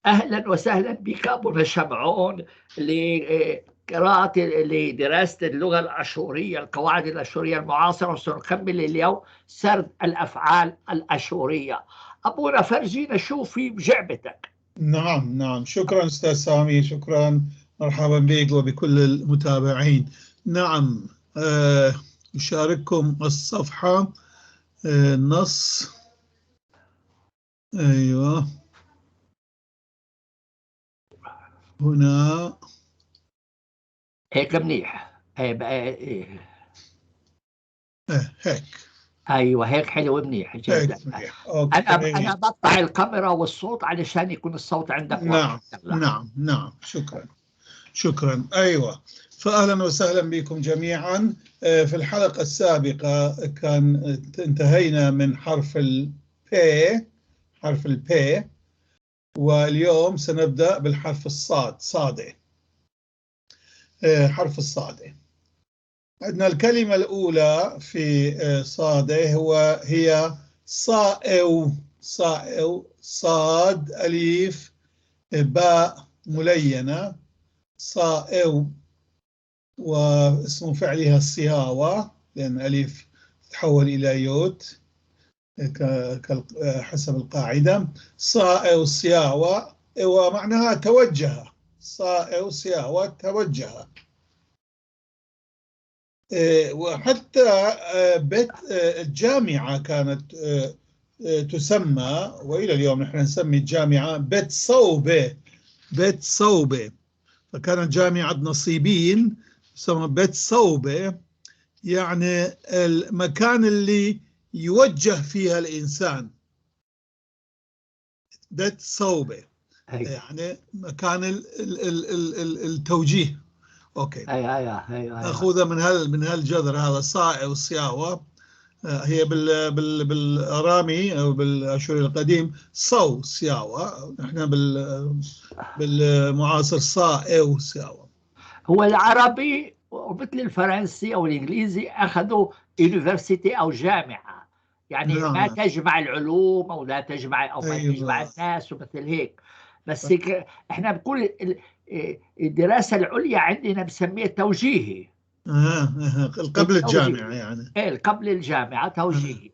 أهلا وسهلا بك أبونا شمعون لقراءة لدراسة اللغة الأشورية، القواعد الأشورية المعاصرة، وسنكمل اليوم سرد الأفعال الأشورية. أبونا فرجينا شو في بجعبتك. نعم، شكرا أستاذ سامي، شكرا، مرحبا بك وبكل المتابعين. نعم، أشارككم الصفحة، النص. أيوة، هنا هيك منيح. هيك هيك. ايوه هيك حلو منيح جدا. انا بقطع الكاميرا والصوت علشان يكون الصوت عندك واضح. نعم، شكرا. ايوه، فاهلا وسهلا بكم جميعا. في الحلقه السابقه كان انتهينا من حرف البي، واليوم سنبدا بالحرف صادة. حرف الصادة. عندنا الكلمة الأولى في صادة هي صائو. صاد أليف باء ملينة، صائو، واسم فعلها الصياوة لأن أليف تتحول إلى يوت حسب القاعدة. صائو صياوة، ومعناها توجه. صائو صياوة توجه. وحتى بيت الجامعة كانت تسمى، وإلى اليوم نحن نسمي الجامعة بيت صوبة. فكانت جامعة نصيبين تسمى بيت صوبة، يعني المكان اللي يوجه فيها الإنسان. بيت صوبة يعني مكان التوجيه. اوكي، ايوه اخذها من هالجذر هذا صائع والصياوه. هي بالارامي او بالاشوري القديم صياوه، نحن بالمعاصر صائع وصياوه. هو العربي ومثل الفرنسي او الانجليزي اخذوا يونيفرسيتي او جامعه، يعني ما تجمع العلوم او لا تجمع او ما تجمع الناس ومثل هيك. بس احنا بنقول الدراسه العليا عندنا بسميها توجيهي. قبل الجامعه يعني. قبل الجامعه توجيهي.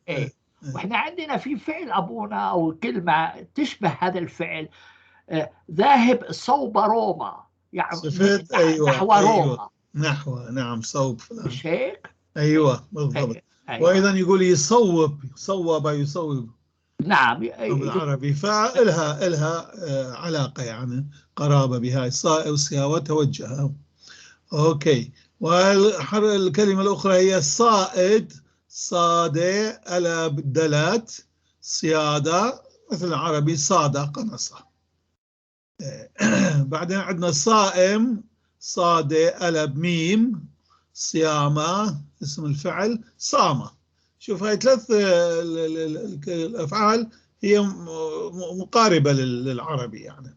واحنا عندنا في فعل ابونا او كلمه تشبه هذا الفعل، ذاهب صوب روما، يعني صفت. نحو روما. نعم، صوب. مش هيك؟ ايوه بالضبط. وايضا يقول يصوب. نعم بالعربي، فإلها علاقة يعني قرابة بها. صائب صياوة توجه. اوكي، والكلمة الأخرى هي صائد. صادة ألب دلات. صيادة مثل العربي صادة قنصة. بعدين عندنا صائم. صادة ألب ميم. صيامة اسم الفعل. صامة. شوف هاي ثلاث الأفعال هي مقاربة للعربي يعني.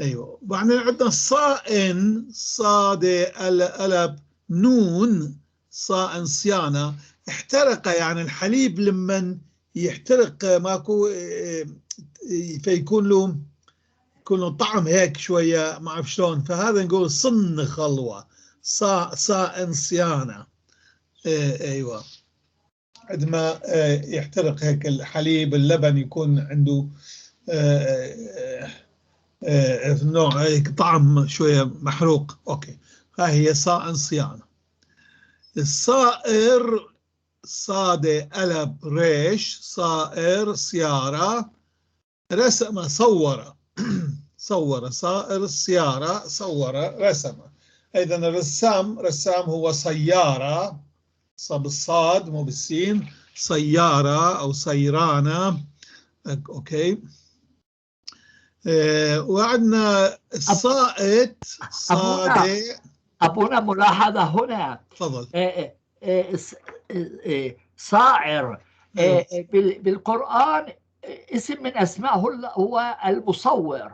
أيوة. وبعدين عندنا صائن. صادة ألب نون. صائن صيانة. احترق، يعني الحليب لمن يحترق ماكو فيكون له طعم هيك شوية، ما أعرف شلون، فهذا نقول صن خلوة. صائن صيانة. أيوة، عندما يحترق هيك الحليب، اللبن يكون عنده نوع هيك طعم شوية محروق. أوكي، ها هي صائن صيانة. الصائر. صادة ألب ريش. صائر سيارة. رسم صورة. صائر السيارة. رسم. أيضا الرسام هو سيارة، بالصاد مو بالسين. سيارة أو سيرانة. أوكي. وعندنا الصائد. صادة. أبونا ملاحظة هنا. تفضل. صائر بالقرآن اسم من أسمائه هو المصور،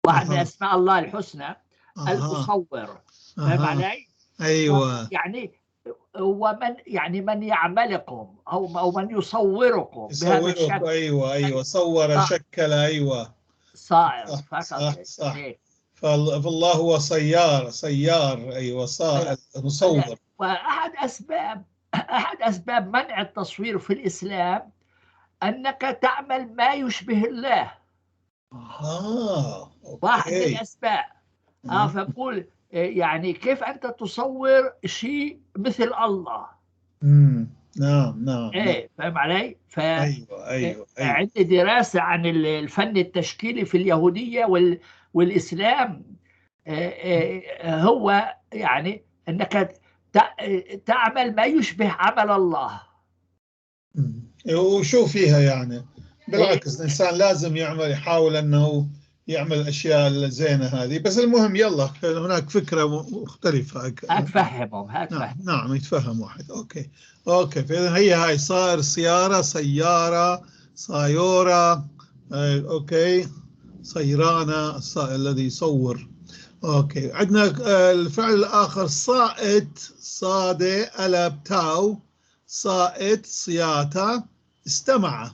واحد من أسماء الله الحسنى المصور. فاهم علي؟ أيوة، يعني هو من يعملكم أو من يصوركم بهذا الشكل. أيوة، صور شكل. أيوة، صائر فقط. صح. فالله هو سيار أيوة مصور. وأحد أسباب منع التصوير في الإسلام أنك تعمل ما يشبه الله. واحد من الأسباب. فبقول يعني كيف أنت تصور شيء مثل الله؟ نعم. فاهم علي؟ أيوة. عندي دراسة عن الفن التشكيلي في اليهودية والإسلام. هو يعني أنك تعمل ما يشبه عمل الله. وشو فيها يعني؟ بالعكس الإنسان لازم يحاول أنه يعمل الأشياء الزينة هذه. بس المهم يلا هناك فكرة مختلفة. هتفهمهم. نعم يتفهم واحد. أوكي فإذا هي هاي صار سيارة، سيارة، صايورة. أوكي صيرانة الذي يصور. أوكي عندنا الفعل الآخر صائت، صادة ألب تاو، صائت صياتا، استمع.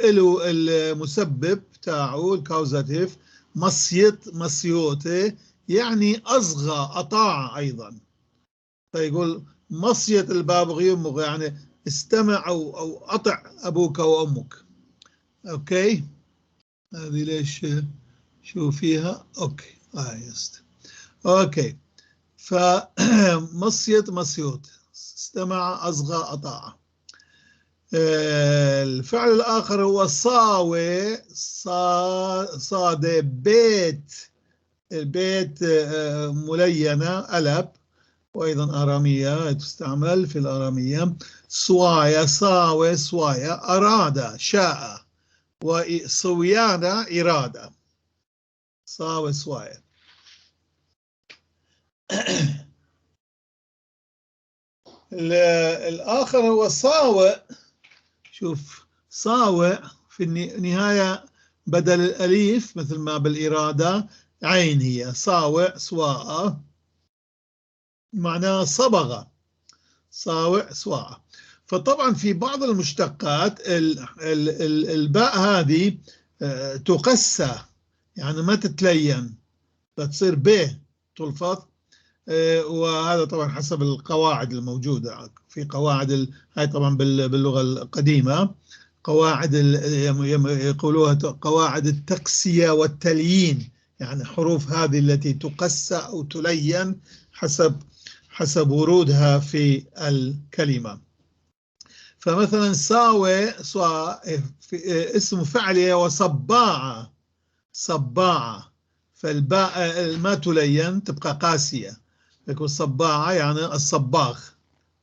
والمسبب تاعو الكوزاتيف مصيت مصيوته، يعني أصغى أطاع أيضا. فيقول مصيت الباب يمك، يعني استمع أو أطع أبوك وأمك. أوكي هذه ليش شو فيها؟ أوكي يست. أوكي فمصيت مصيوت، استمع أصغى أطاع. الفعل الآخر هو صاوي، صاد بيت، البيت ملينة ألب، وأيضا آرامية تستعمل في الآرامية. صوايا صاوي صوايا أراد شاء، وصويانا إرادة. صاوي صوايا. الآخر هو صاوئ. شوف صاوئ في النهاية بدل الأليف مثل ما بالإرادة عين، هي صاوئ صواء، معناها صبغة. صاوئ صواء. فطبعا في بعض المشتقات الباء هذه تقسى، يعني ما تتلين، فتصير ب تلفظ. وهذا طبعا حسب القواعد الموجودة في قواعد هاي طبعا باللغة القديمة قواعد يقولوها قواعد التقسية والتليين، يعني حروف هذه التي تقسى أو تلين حسب ورودها في الكلمة. فمثلا ساوي اسم فعله وصباعة، صباعة، فالباء ما تلين تبقى قاسية، يكون صباعة يعني الصباغ.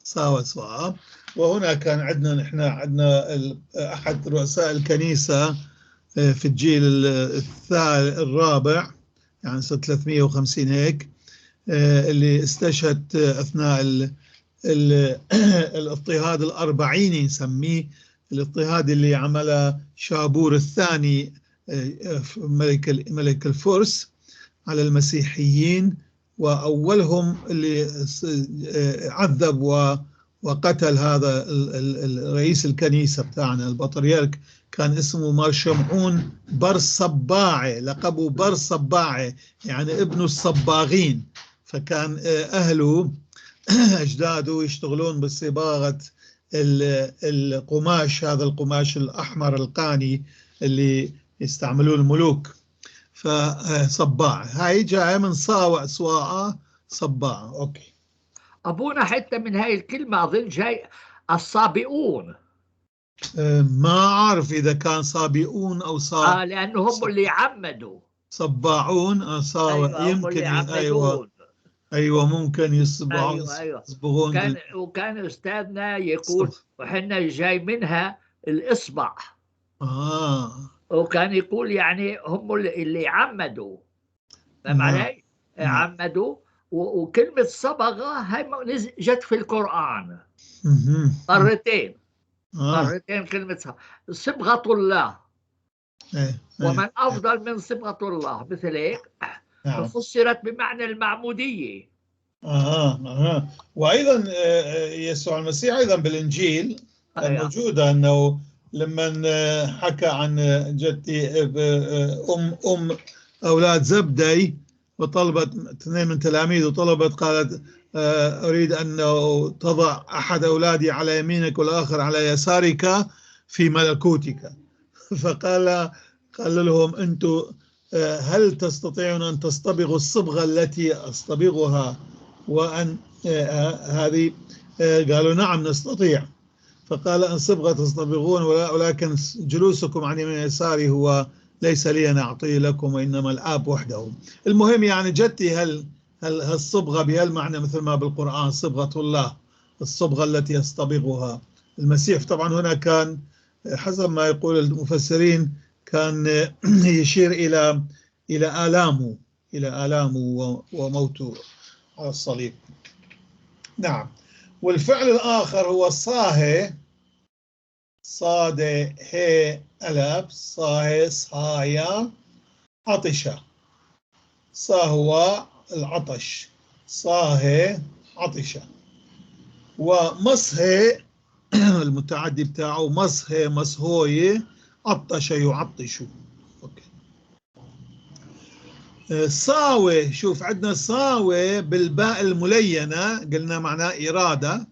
سوا. وهنا كان عندنا أحد رؤساء الكنيسة في الجيل الرابع، يعني سنة 350 هيك، اللي استشهد أثناء الاضطهاد الأربعيني نسميه، الاضطهاد اللي عمله شابور الثاني ملك الفرس على المسيحيين، وأولهم اللي عذب وقتل هذا رئيس الكنيسة بتاعنا البطريرك، كان اسمه مار شمعون برصباعي، لقبه برصباعي يعني ابن الصباغين. فكان أهله أجداده يشتغلون بصباغة القماش، هذا القماش الأحمر القاني اللي يستعملوه الملوك. فصباع هاي جاء من صاوع صواعة صباعة. أوكي أبونا حتى من هاي الكلمة أظن جاي الصابئون. ما أعرف إذا كان صابئون أو لأنه هم اللي يعمدوا. صباعون صاوع. يمكن أيوة ممكن يصبغون. وكان أستاذنا يقول وحنا جاي منها الإصبع. وكان يقول يعني هم اللي يعمدوا. فهم علي؟ عمدوا. وكلمة صبغة هاي جت في القرآن مرتين. مرتين كلمة صبغة الله. ومن أفضل من صبغة الله مثل هيك. فسرت بمعنى المعمودية. وأيضا يسوع المسيح أيضا بالإنجيل الموجودة أنه لما حكى عن جدتي أم أولاد زبدي وطلبت 2 من تلاميذ وطلبت قالت أريد أن تضع أحد أولادي على يمينك والآخر على يسارك في ملكوتك. فقال لهم أنتم هل تستطيعون أن تصطبغوا الصبغة التي أصطبغها وأن هذه قالوا نعم نستطيع. فقال أن صبغة تصطبغون ولكن جلوسكم عن يمين يساري هو ليس لي أن أعطيه لكم وإنما الآب وحده. المهم يعني جدتي هل الصبغة بهالمعنى مثل ما بالقرآن صبغة الله الصبغة التي يصطبغها المسيح. طبعا هنا كان حسب ما يقول المفسرين كان يشير إلى آلامه وموته على الصليب. نعم. والفعل الآخر هو صاهي صاد هي ألف صاهي صايا عطشة. صاهو العطش صاهي عطشة. ومصهي المتعدي بتاعه مصهي مصهوي عطش يعطش. صاوي شوف عندنا صاوي بالباء الملينة قلنا معناه إرادة.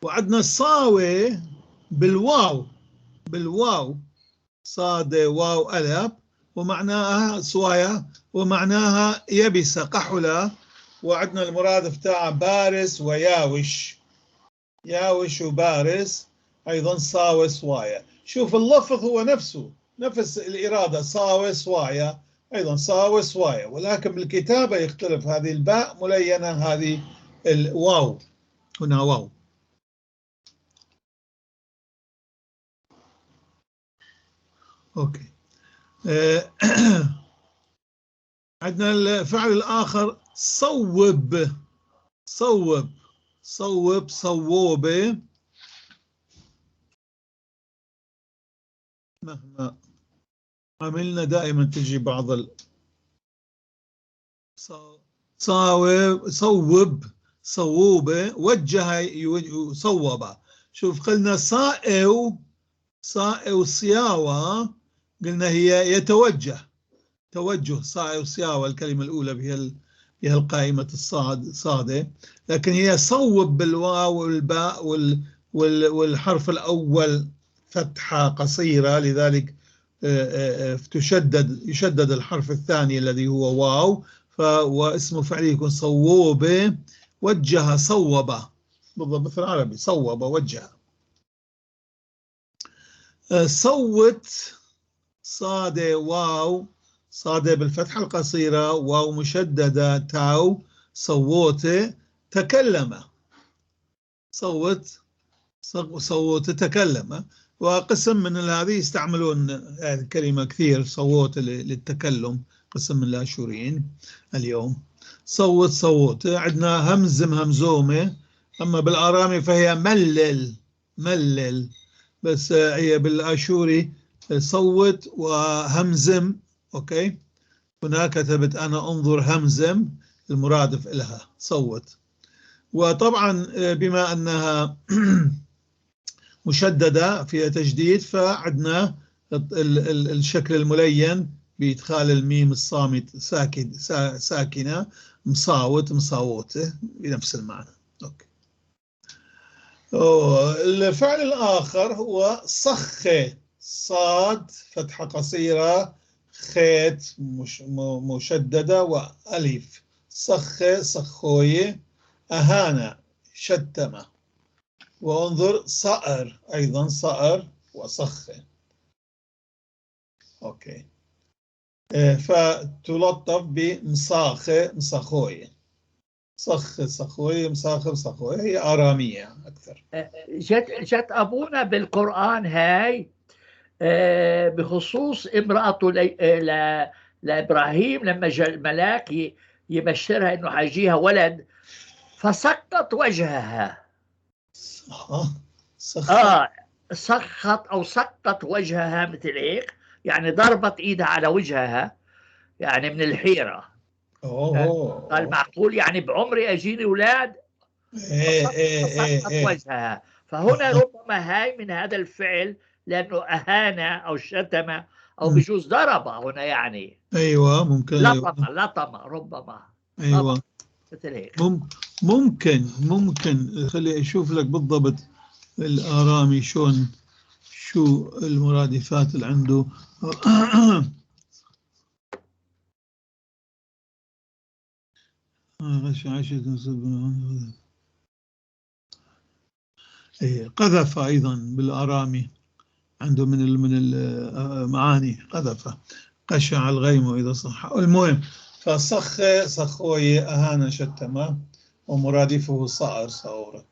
وعندنا صاوي بالواو صاد واو ألف ومعناها صوايا ومعناها يبسة قحلة. وعندنا المرادف بتاع بارس وياوش ياوش وبارس أيضا صاوي صوايا. شوف اللفظ هو نفس الإرادة صاوي صوايا أيضا صاوي صوايا ولكن بالكتابة يختلف. هذه الباء ملينة هذه الواو هنا واو. أوكي. عندنا الفعل الآخر صوب صووبة. مهما عملنا دائما تجي بعض صوب صووبة وجه صوب. شوف قلنا صائو صياوة قلنا هي يتوجه توجه صائو صياوة الكلمة الأولى بها القائمة صادة. لكن هي صوب بالواو والباء والحرف الأول فتحة قصيرة لذلك يشدد الحرف الثاني الذي هو واو واسمه فعلي يكون صووبة وجه صوب بالضبط مثل العربي صوب وجه. صوت صادة واو صادة بالفتحة القصيرة واو مشددة تاو صوت تكلم صوت تكلم. وقسم من هذه يستعملون هذه الكلمة كثير صوت للتكلم قسم من الآشوريين اليوم. صوت عندنا همزومة أما بالآرامي فهي ملل بس هي بالآشوري صوت وهمزم. أوكي هنا كتبت أنا انظر همزم المرادف لها صوت. وطبعا بما أنها مشددة فيها تجديد فعندنا الشكل الملين بإدخال الميم الصامت ساكنة مصاوته بنفس المعنى. أوكي. الفعل الآخر هو صخ صاد فتحة قصيرة خيت مشددة وألف صخوية أهانة شتمة. وانظر صأر أيضا صأر وصخ. أوكي. فتلطف بمصاخة مصاخوية صخوية مصاخوية هي آرامية أكثر. جت أبونا بالقرآن هاي بخصوص امرأته لإبراهيم لما جاء الملاك يبشرها إنه حيجيها ولد فسقط وجهها. سخط أو سقط وجهها مثل هيك يعني ضربت إيدها على وجهها يعني من الحيرة. قال معقول يعني بعمري أجيني أولاد؟ ايه وجهها. فهنا ربما هاي من هذا الفعل، لأنه أهان أو شتم أو بجوز ضرب هنا يعني. ايوه ممكن. لطم ربما. ايوه مثل هيك. ممكن خلي اشوف لك بالضبط الآرامي شو المرادفات اللي عنده. قذف أيضا بالآرامي عنده من المعاني، قذف، قشع الغيم إذا صح. المهم صخوي أهان شتما، ومرادفه صائر صورة.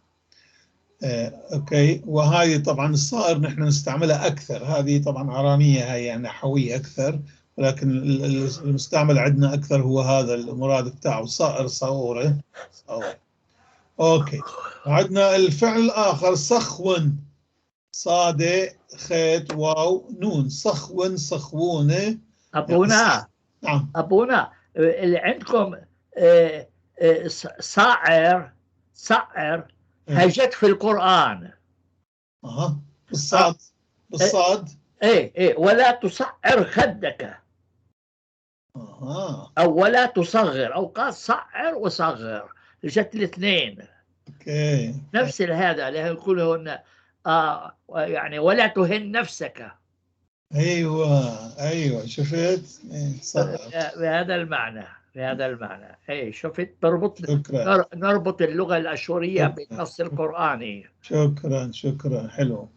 أوكي. وهذه طبعا الصائر نحن نستعملها أكثر، هذه طبعا آرامية، هي يعني نحوية أكثر، ولكن المستعمل عندنا أكثر هو هذا المرادف بتاعه صائر صورة. أوكي. عندنا الفعل الآخر صخون، صادة خيط واو نون، صخون صخوونة. أبونا نعم. أبونا اللي عندكم صائر هجت في القرآن. بالصاد. ايه ولا تصعر خدك. او ولا تصغر، او قال صعر وصغر، جت الاثنين. اوكي. نفس هذا اللي يقول هنا يعني ولا تهن نفسك. ايوه شفت. بهذا المعنى اي شفت، نربط اللغة الأشورية بالنص القرآني. شكرا حلو.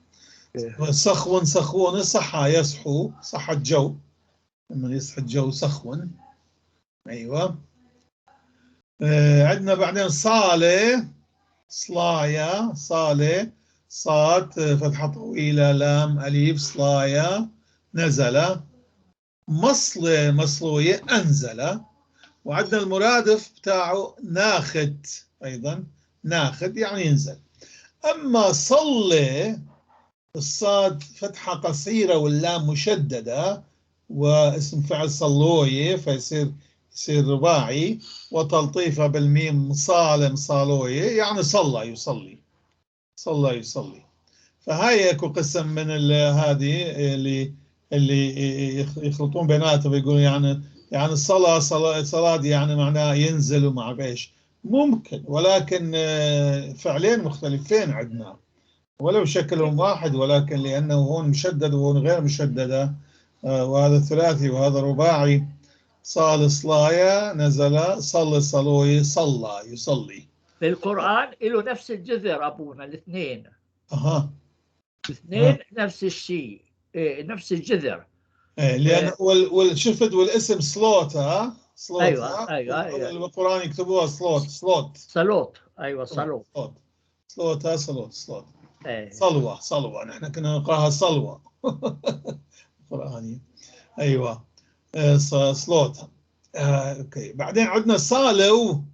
صخون صحى يصحو، صحى الجو، لما يصحى الجو صخون. ايوه. عندنا بعدين صالة، صلايا، صالة، صاد فتحة طويلة لام أليف، صلايا نزل، مصلة مصلوية أنزل. وعندنا المرادف بتاعه ناخد، أيضا ناخد يعني ينزل. أما صلي، الصاد فتحة قصيرة واللام مشددة، واسم فعل صلوية فيصير رباعي، وتلطيفة بالميم صالم صالوية يعني صلى يصلي، صلى يصلي. فهاي اكو قسم من هذه اللي يخلطون بيناتهم ويقولون يعني الصلاة يعني معناها ينزل ومع بيش ممكن، ولكن فعلين مختلفين عندنا ولو شكلهم واحد، ولكن لأنه هون مشدد وهون غير مشددة، وهذا ثلاثي وهذا رباعي. صال صلايا نزل، صل صلوي صلى يصلي. في القرآن له نفس الجذر أبونا الاثنين. الاثنين نفس الشيء، نفس الجذر. لأن والشفت والاسم صلوت. أيوة. القرآن يكتبوها صلوت. أيوة صلوت. صلوة نحن كنا نقراها صلوة قرآني. أيوة. صلوت. أوكي. بعدين عندنا صالو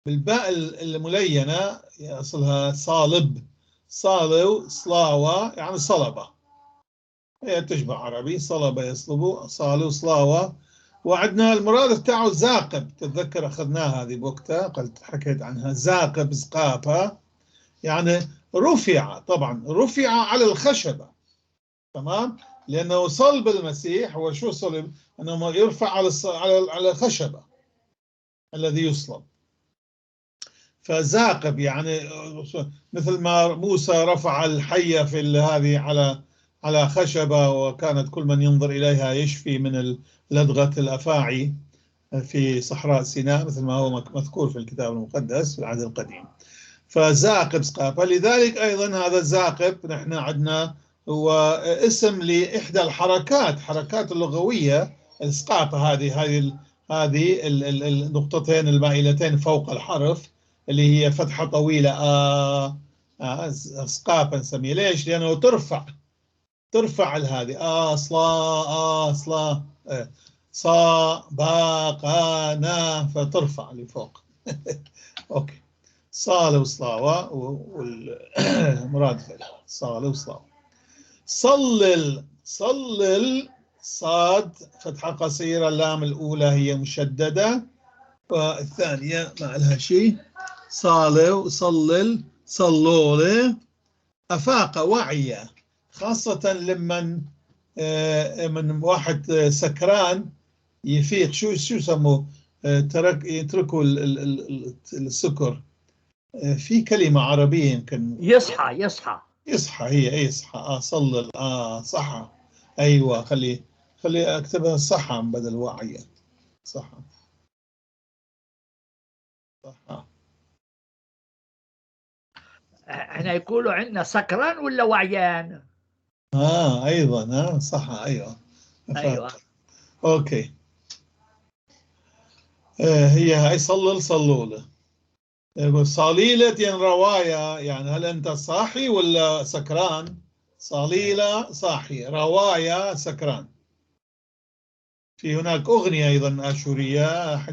بالباء الملينة، أصلها صالب، صالو صلاوة يعني صلبة، هي تشبه عربي، صلبة يصلبوا، صالو صلاوة. وعندنا المرادف بتاعه زاقب، تتذكر أخذناها هذه بوقتها، قلت حكيت عنها، زاقب زقافة يعني رفع، طبعا رفع على الخشبة، تمام، لأنه صلب المسيح هو شو صلب؟ أنه يرفع على الخشبة الذي يصلب. فزاقب يعني مثل ما موسى رفع الحية في هذه على خشبة، وكانت كل من ينظر إليها يشفي من لدغة الأفاعي في صحراء سيناء، مثل ما هو مذكور في الكتاب المقدس في العهد القديم. فزاقب زقافة. لذلك أيضا هذا الزاقب نحن عندنا هو اسم لإحدى حركات اللغوية، الزقافة هذه النقطتين المائلتين فوق الحرف اللي هي فتحة طويلة زقافة نسميه. ليش؟ لأنه ترفع هذه صلا صا با قا نا، فترفع لفوق. اوكي. صالة وصلاوة والمرادفة لها صالة وصلاوة. صلل صاد فتحة قصيرة، اللام الأولى هي مشددة، والثانية ما لها شيء. صالوا صلل صلولة. أفاق وعي، خاصة لمن من واحد سكران يفيق. شو يسموه؟ يتركوا السكر. في كلمة عربية يمكن. يصحى. هي يصحى. صلل. صح. أيوة. خلي أكتبها صح بدل وعي. صح. احنا يقولوا عندنا سكران ولا وعيان؟ أيضا. صح. أيوة. أوكي. هي هاي صلولة. يقول صليلة رواية، يعني هل أنت صاحي ولا سكران؟ صليلة صاحي، رواية سكران. في هناك أغنية أيضا آشورية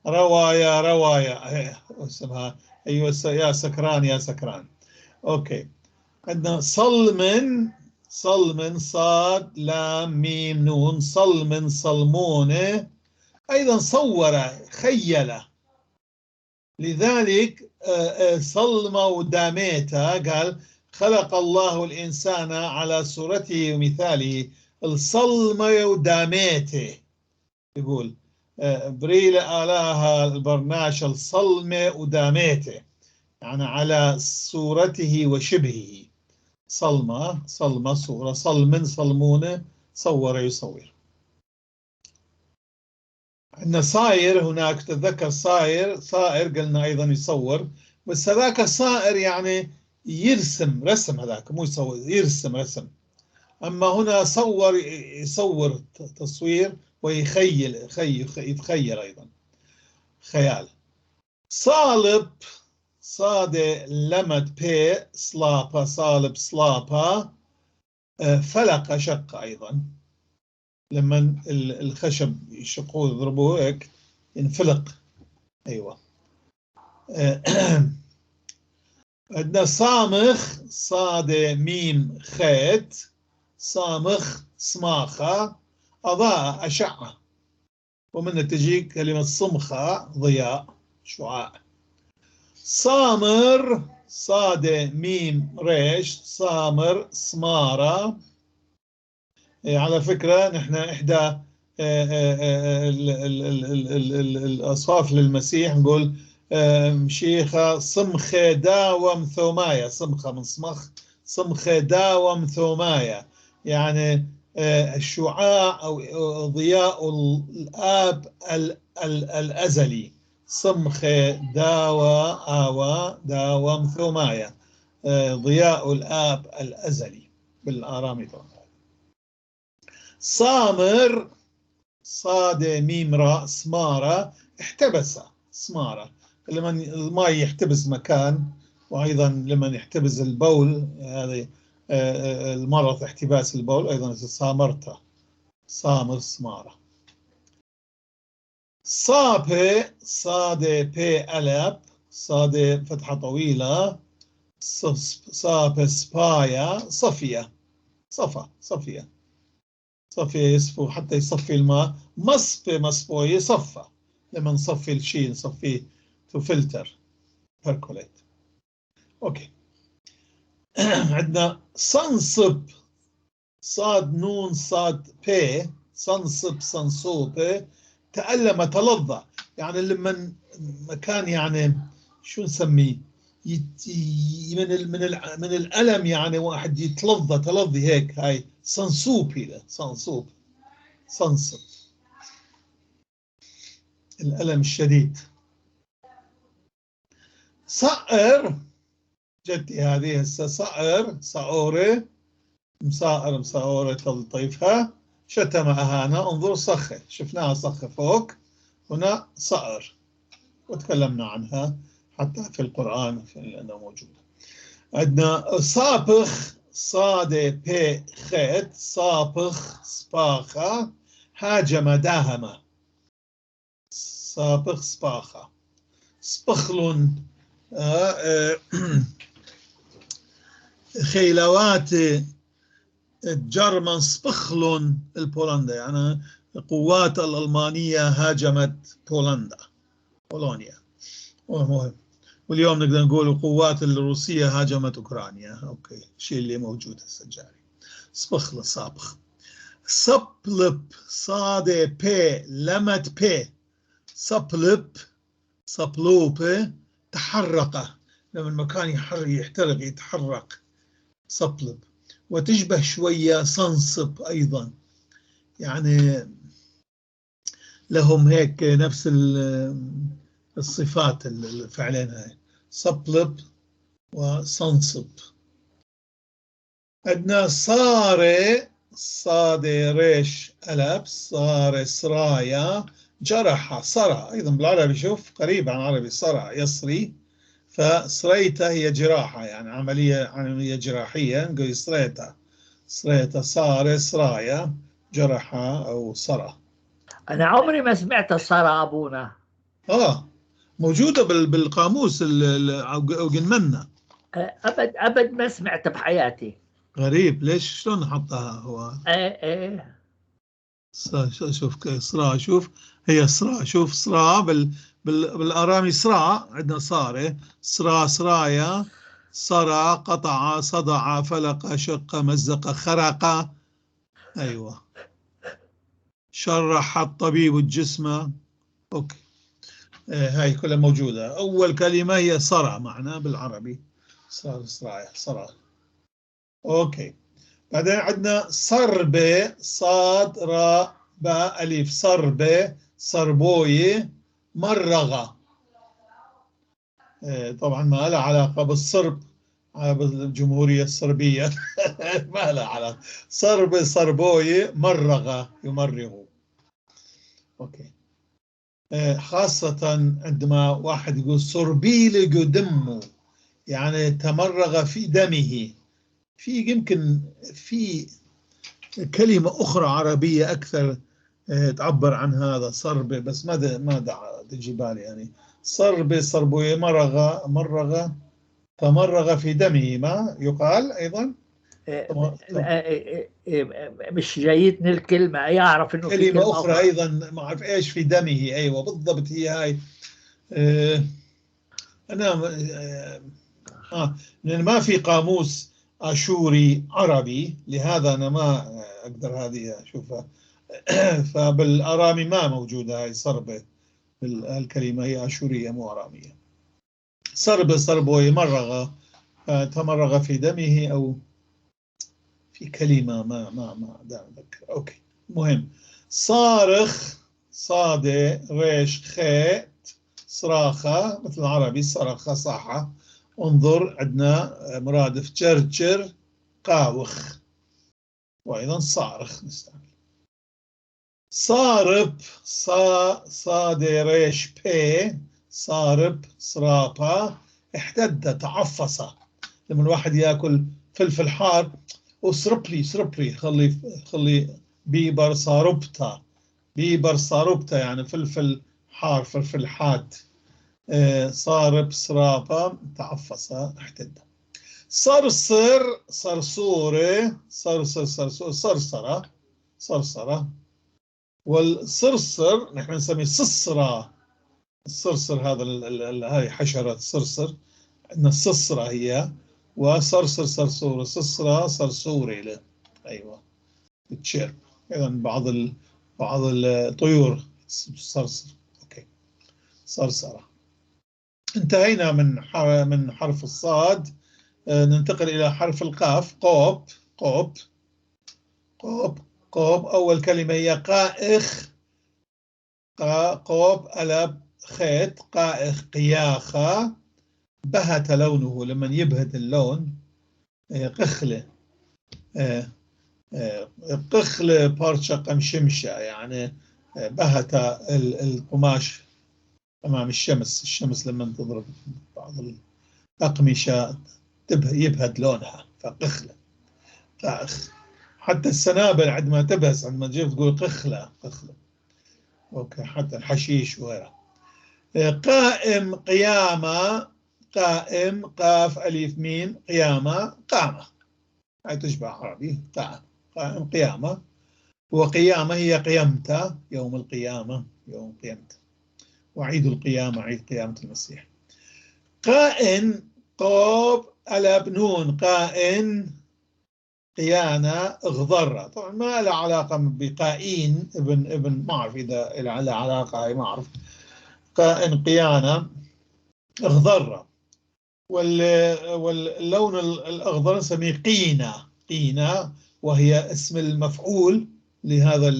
رواية اسمها أيوة يا سكران يا سكران. أوكي. عندنا صلمن صاد لام ميم نون. صلمن صلمونة، أيضا صور خيل. لذلك صلم وداميتا قال خلق الله الإنسان على صورته ومثاله. الصلم وداميته يقول بريل آلاها البرناش الصلم وداميته، يعني على صورته وشبهه. صلمة صورة. صلم صلمونة، صور يصور. عندنا صاير هناك، تتذكر صائر قلنا أيضا يصور، بس هذاك صائر يعني يرسم رسم، هذاك مو يصور، يرسم رسم. أما هنا يصور تصوير ويخيل يتخيل أيضا خيال. صالب صادة لمد بي صلابة. صالب صلابة. فلق شق أيضا، لما الخشب يشقوه يضربوه هيك ينفلق. أيوة. عندنا صامخ صادة ميم خيت. صامخ صماخة، أضاء أشعة، ومن تجي كلمة صمخة ضياء شعاع. صامر صادة ميم ريش. صامر صمارة. على فكرة نحن إحدى الأصواف للمسيح نقول مشيخة صمخة داوم ثومايا. صمخة من صمخ، صمخة داوم ثومايا، يعني الشعاع أو ضياء الآب الأزلي. صمخة داوم ثومايا، ضياء الآب الأزلي بالآرامي طبعا. صامر صادة ميم راء. صمارة احتبس. صمارة لمن الماء يحتبس مكان، وأيضا لمن يحتبس البول، هذه المرض احتباس البول أيضا صامرته. صامر صمارة. صابة صادة بي ألب. صادة فتحة طويلة. صابة سبايا صفية. صفية يصفو حتى يصفي الماء. مصفى يصفى، لما نصفي الشيء نصفيه تو فلتر بيركوليت. اوكي. عندنا صنصب صاد نون صاد بي. صنصب صنصوبة. تألم تلظى، يعني لما مكان يعني شو نسميه من الألم، يعني واحد يتلظى تلظي هيك. هاي صنصوب. هذا صنصوب. صنصب الألم الشديد. صائر جدي هذه هسه. صائر صائرة مصائرة تلطيفها. شتم أهانة. انظر صخة، شفناها صخة فوق، هنا صائر وتكلمنا عنها حتى في القرآن لأنها موجودة. عندنا صابخ صادة بي خيت. صابخ صباخة. هاجم داهمة. صابخ صباخة. صبخل خيلوات جرمن. صبخل البولندا، يعني القوات الألمانية هاجمت بولندا. بولونيا. مهم. واليوم نقدر نقول القوات الروسية هاجمت أوكرانيا. أوكي، الشيء اللي موجود هسه جاري. صبخ لصابخ. صبلب صادي بي لمت بي. صبلب صبلوب تحرق، لما المكان يحترق يتحرق صبلب. وتشبه شوية صنصب أيضا، يعني لهم هيك نفس الصفات الفعلين هاي، صبلب وصنصب. عندنا صاري صادي ريش ألب، صاري سرايا جرح صرع، أيضا بالعربي شوف قريب عن العربي، صرع يصري، فصريته هي جراحة، يعني عملية جراحية، نقول صريته صاري سرايا جرحة أو صرع. أنا عمري ما سمعت صرع أبونا. موجودة بالقاموس أو جنمنا. أبد ما سمعت بحياتي. غريب، ليش شلون حطها هو؟ ايه شوف صراع، شوف هي صراع، شوف صراع بالارامي صراع، عندنا صارة صراع سرايا صرع قطع صدع فلق شق مزق خرق. ايوه، شرح الطبيب الجسم. اوكي، هاي كلها موجودة. اول كلمة هي صرع معنا بالعربي، صراع صرع. اوكي، بعدين عندنا صربة صاد راء باء ألف، صربة صربوية مرغة. طبعا ما لها علاقة بالصرب بالجمهورية الصربية ما لها علاقة. صربة صربوية مرغة يمرغ. أوكي، خاصة عندما واحد يقول صربيل دمه، يعني تمرغ في دمه. في يمكن في كلمة أخرى عربية أكثر تعبر عن هذا، صربة، بس ما تجي بالي يعني. صربة صربوية مرغ تمرغ في دمه، ما يقال أيضا. مش جايتني الكلمة، يعرف إنه في كلمة كلمة أخرى أخرى أيضا ما أعرف إيش في دمه. أيوة بالضبط هي هاي. أنا لأن ما في قاموس آشوري عربي، لهذا أنا ما أقدر هذه أشوفها. فبالآرامي ما موجودة هاي صربة، الكلمة هي آشورية مو آرامية. صربة صربوي مرغ تمرغ في دمه، أو في كلمة ما أتذكر. أوكي، مهم. صارخ صادة ريش خيت صراخة، مثل العربي صرخة صاحة. انظر عندنا مرادف جرجر قاوخ، وأيضا صارخ نستعمل. صارب صادي ريش بي صارب صرابة احتد تعفص. لما الواحد ياكل فلفل حار وصربلي خلي بيبر صاربتا يعني فلفل حار، فلفل حاد. صارب صرابة تعفص احتد. صرصر صرصورة صرصرة. والصرصر نحن نسميه صصرة. الصرصر هذا هاي حشرة صرصر، عندنا الصصرة هي، وصرصر صرصورة، صصرة صرصوري له. أيوة بتشير. إذا بعض الطيور صرصر. أوكي، صرصرة. انتهينا من حرف الصاد. ننتقل إلى حرف القاف. قوب. أول كلمة هي قائخ. قوب ألب خيط قائخ قياخة. بهت لونه، لمن يبهت اللون قخلة. قخلة بارشة قمشمشة، يعني بهت القماش أمام الشمس لما تضرب بعض الأقمشة يبهت لونها، فقخلة قائخ. حتى السنابل عندما تبهس، عندما تجي تقول قخلة. أوكي، حتى الحشيش وغيره. قائم قيامة. قائم قاف ألف ميم قيامة قامة، هاي تشبه عربي. قائم قيامة، وقيامة هي قيمته، يوم القيامة يوم قيمته. وعيد القيامة، عيد قيامة المسيح. قائن قوب ألب نون، قائن قيانة اغضر. طبعا ما له علاقة بقائين ابن ما أعرف إذا له علاقة، هاي ما أعرف. قائن قيانة اغضر، واللون الأخضر نسميه قينة. قينة وهي اسم المفعول لهذا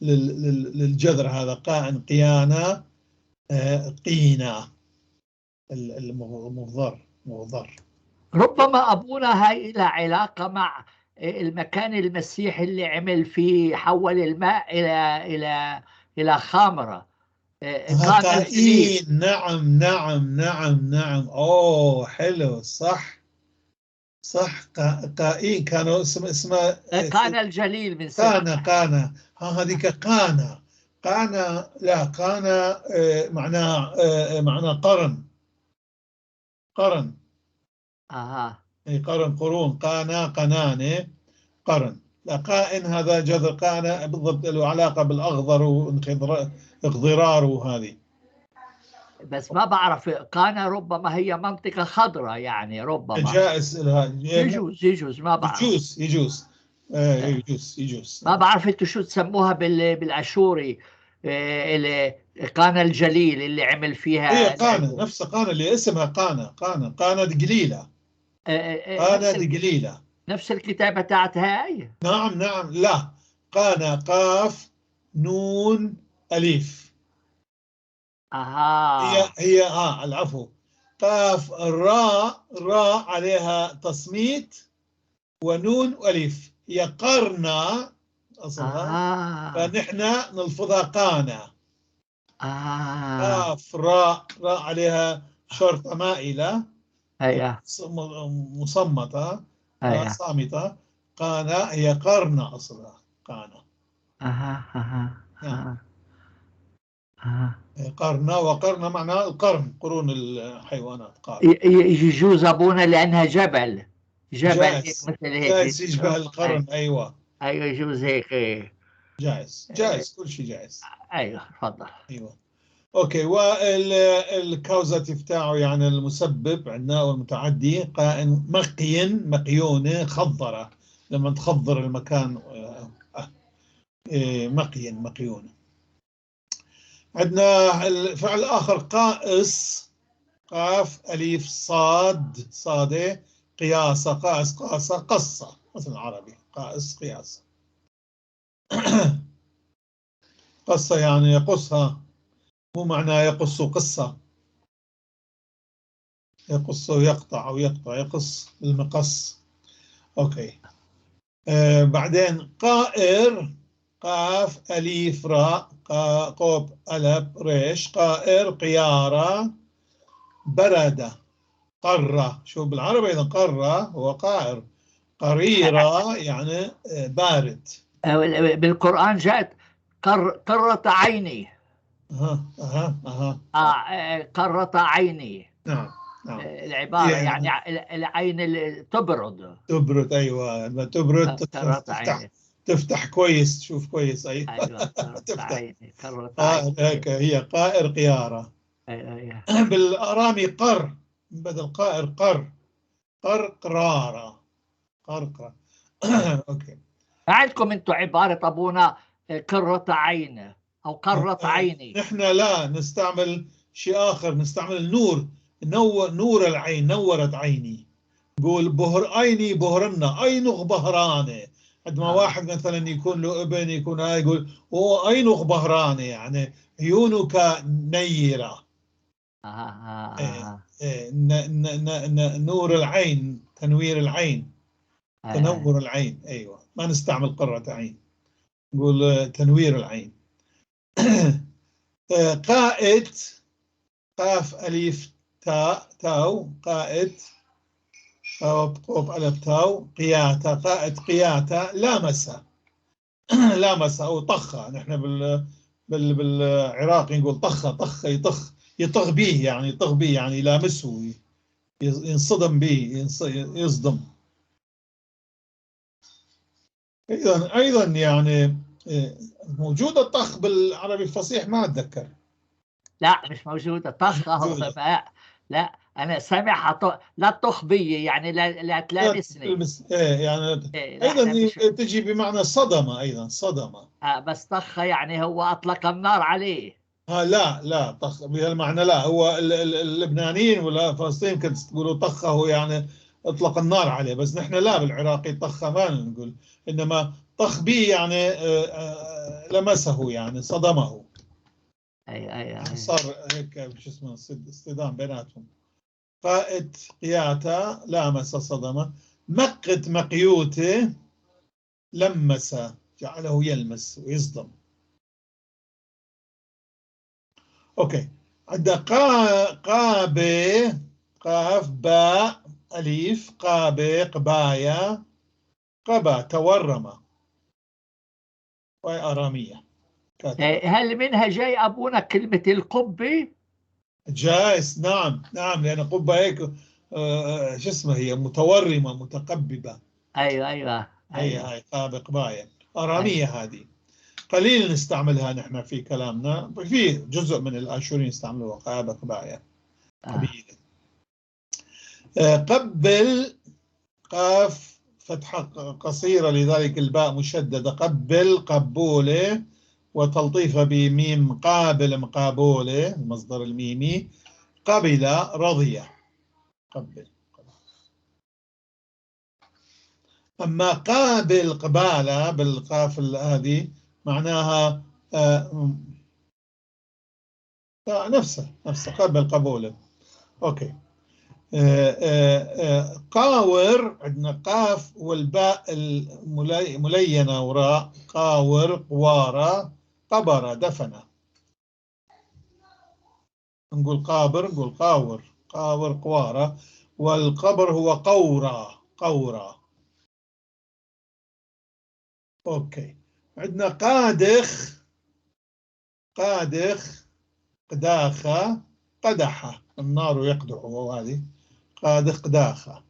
للجذر هذا، قائن قيانة قينة مغضر. ربما أبونا هاي لها علاقة مع المكان المسيح اللي عمل فيه، حول الماء إلى خمرة. كان الجليل. نعم. أوه حلو، صح. قائين كانوا اسمه كان الجليل من قانا. هذيك قانا. لا قانا معناه قرن. أي قرون. قانا قنانة قرن. لا قائن هذا جذر، قانا بالضبط له علاقة بالأخضر واغضرار وهذه. بس ما بعرف، كان ربما هي منطقة خضراء يعني، ربما جائز لها. يجوز ما بعرف. يجوز. ما بعرف انتوا شو تسموها بالاشوري، قانا الجليل اللي عمل فيها. هي قانا، نفس قانا اللي اسمها قانا دقليلة. قانا دقليلة نفس الكتابة تاعت هاي. نعم. لا، قانا قاف نون أليف. هي العفو، قاف راء عليها تصميت ونون أليف، هي قرنا أصلها. فنحن نلفظها قانا. قاف راء عليها شرطة مائلة مصمتة صامتة. قانا هي قرنا أصلها، قانا. قرنا، وقرنا معناه القرن، قرون الحيوانات. يجوز أبونا لأنها جبل جائز. مثل هيك، جائز يشبه القرن. أيوة يجوز هيك. جائز كل شيء جائز. أيوة تفضل. أيوة أوكي. والكوزاتيف تاعه يعني المسبب عندنا والمتعدي، قائن مقيونة خضرة، لما تخضر المكان مقيونة. عندنا الفعل الآخر قائس، قاف أليف صادة قياسة. قاسة قصة مثل العربي، قائس قياسة. قصة يعني يقصها، مو معناه يقص قصة. يقص ويقطع أو يقص بالمقص. أوكي. بعدين قائر، قاف أليف راء قوب ألب ريش. قائر قيارة بردة قرة. شو بالعربي إذا قرة هو قائر. قريرة يعني بارد. بالقرآن جاءت قرة عيني. قرة عيني. نعم. العبارة يعني العين اللي تبرد. أيوة، لما تبرد تفتح كويس، تشوف كويس. أيوة تفتح. هيك هي قائر قيارة. بالآرامي قر، بدل قائر قرارة. أوكي. عندكم أنتم عبارة أبونا قرة عين أو قرة عيني. نحن لا نستعمل شيء آخر، نستعمل النور. نور العين، نورت عيني. نقول بهر عيني بهرنا، عينه بهرانة. عندما واحد مثلا يكون له ابن يكون يقول هو عينه بهرانة، يعني عيونك نيرة. نور العين، تنوير العين، تنور العين. أيوة، ما نستعمل قرة عين، نقول تنوير العين. قائد، قاف أليف تاو قائد. قوب ألف تاو قياتة. قائد قياتة لامس أو طخة. نحن بالعراق نقول طخ يطخ به، يعني يطخ به يعني يلامسه، ينصدم به، يصدم. أيضا يعني موجود الطخ بالعربي الفصيح، ما أتذكر. لا مش موجودة، طخه باء. لا أنا سامعها لا تخبية، يعني لا تلامسني. يعني إيه أيضا تجي بمعنى صدمة، أيضا صدمة. بس طخه يعني هو أطلق النار عليه. لا طخ بهالمعنى، لا هو اللبنانيين ولا فلسطين كنت تقولوا طخه يعني اطلق النار عليه، بس نحن لا بالعراقي طخه ما نقول، انما طخ به يعني لمسه يعني صدمه. أي صار هيك شو اسمه اصطدام بيناتهم. قائد قياتا لامس صدمه، مقت مقيوته لمس جعله يلمس ويصدم. اوكي، عندنا قابة، قاف باء أليف، قابة قبايا، قبا تورمة، وهي آرامية كاتبة. هل منها جاي أبونا كلمة القبة؟ جائز، نعم لأن قبة هيك شو اسمها، هي متورمة متقببة. أيوة هي قابة قبايا أيوة. آرامية هذه. قليل نستعملها نحن في كلامنا، في جزء من الآشوريين يستعملوها قابة قبايا قبيلة. قبل، قاف فتحة قصيرة لذلك الباء مشددة، قبل قبولة، وتلطيفة بميم قابل مقابولة المصدر الميمي، قبل رضي قبل. أما قابل قبالة بالقاف هذه معناها نفسه قبل قبوله. أوكي. قاور، عندنا قاف والباء الملينة وراء، قاور قوارة، قبر دفنة. نقول قابر، نقول قاور، قاور قوارة، والقبر هو قورة. أوكي. عندنا قادخ قداخة قدحة، النار يقدح، وهذه قادخ قداخة.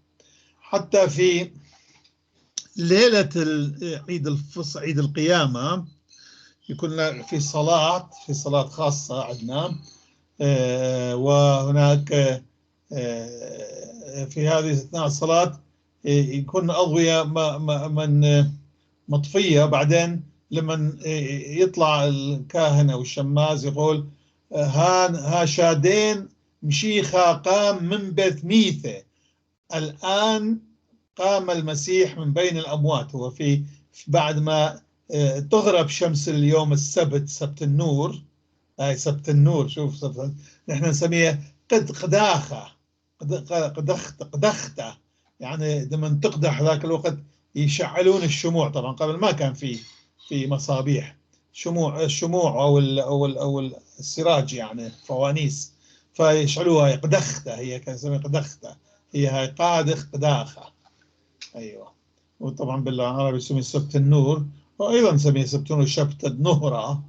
حتى في ليلة عيد الفصح، عيد القيامة، يكون في صلاة خاصة عندنا، وهناك في هذه أثناء الصلاة يكون أضوية من مطفية، بعدين لما يطلع الكاهن أو الشماز يقول ها شادين مشيخة قام من بيت ميثة، الآن قام المسيح من بين الأموات. هو في بعد ما تغرب شمس اليوم السبت، سبت النور، هاي سبت النور، شوف سبت نحن نسميها قداخة، قدختة، يعني لما تقدح ذاك الوقت يشعلون الشموع. طبعا قبل ما كان في مصابيح، الشموع او السراج يعني فوانيس، فيشعلوها قدختة، هي كان يسميها قدختة، هي هاي قادخ قداخة. ايوه. وطبعا بالعربي يسمي سبت النور، وايضا نسميه سبت النور شبت النهرة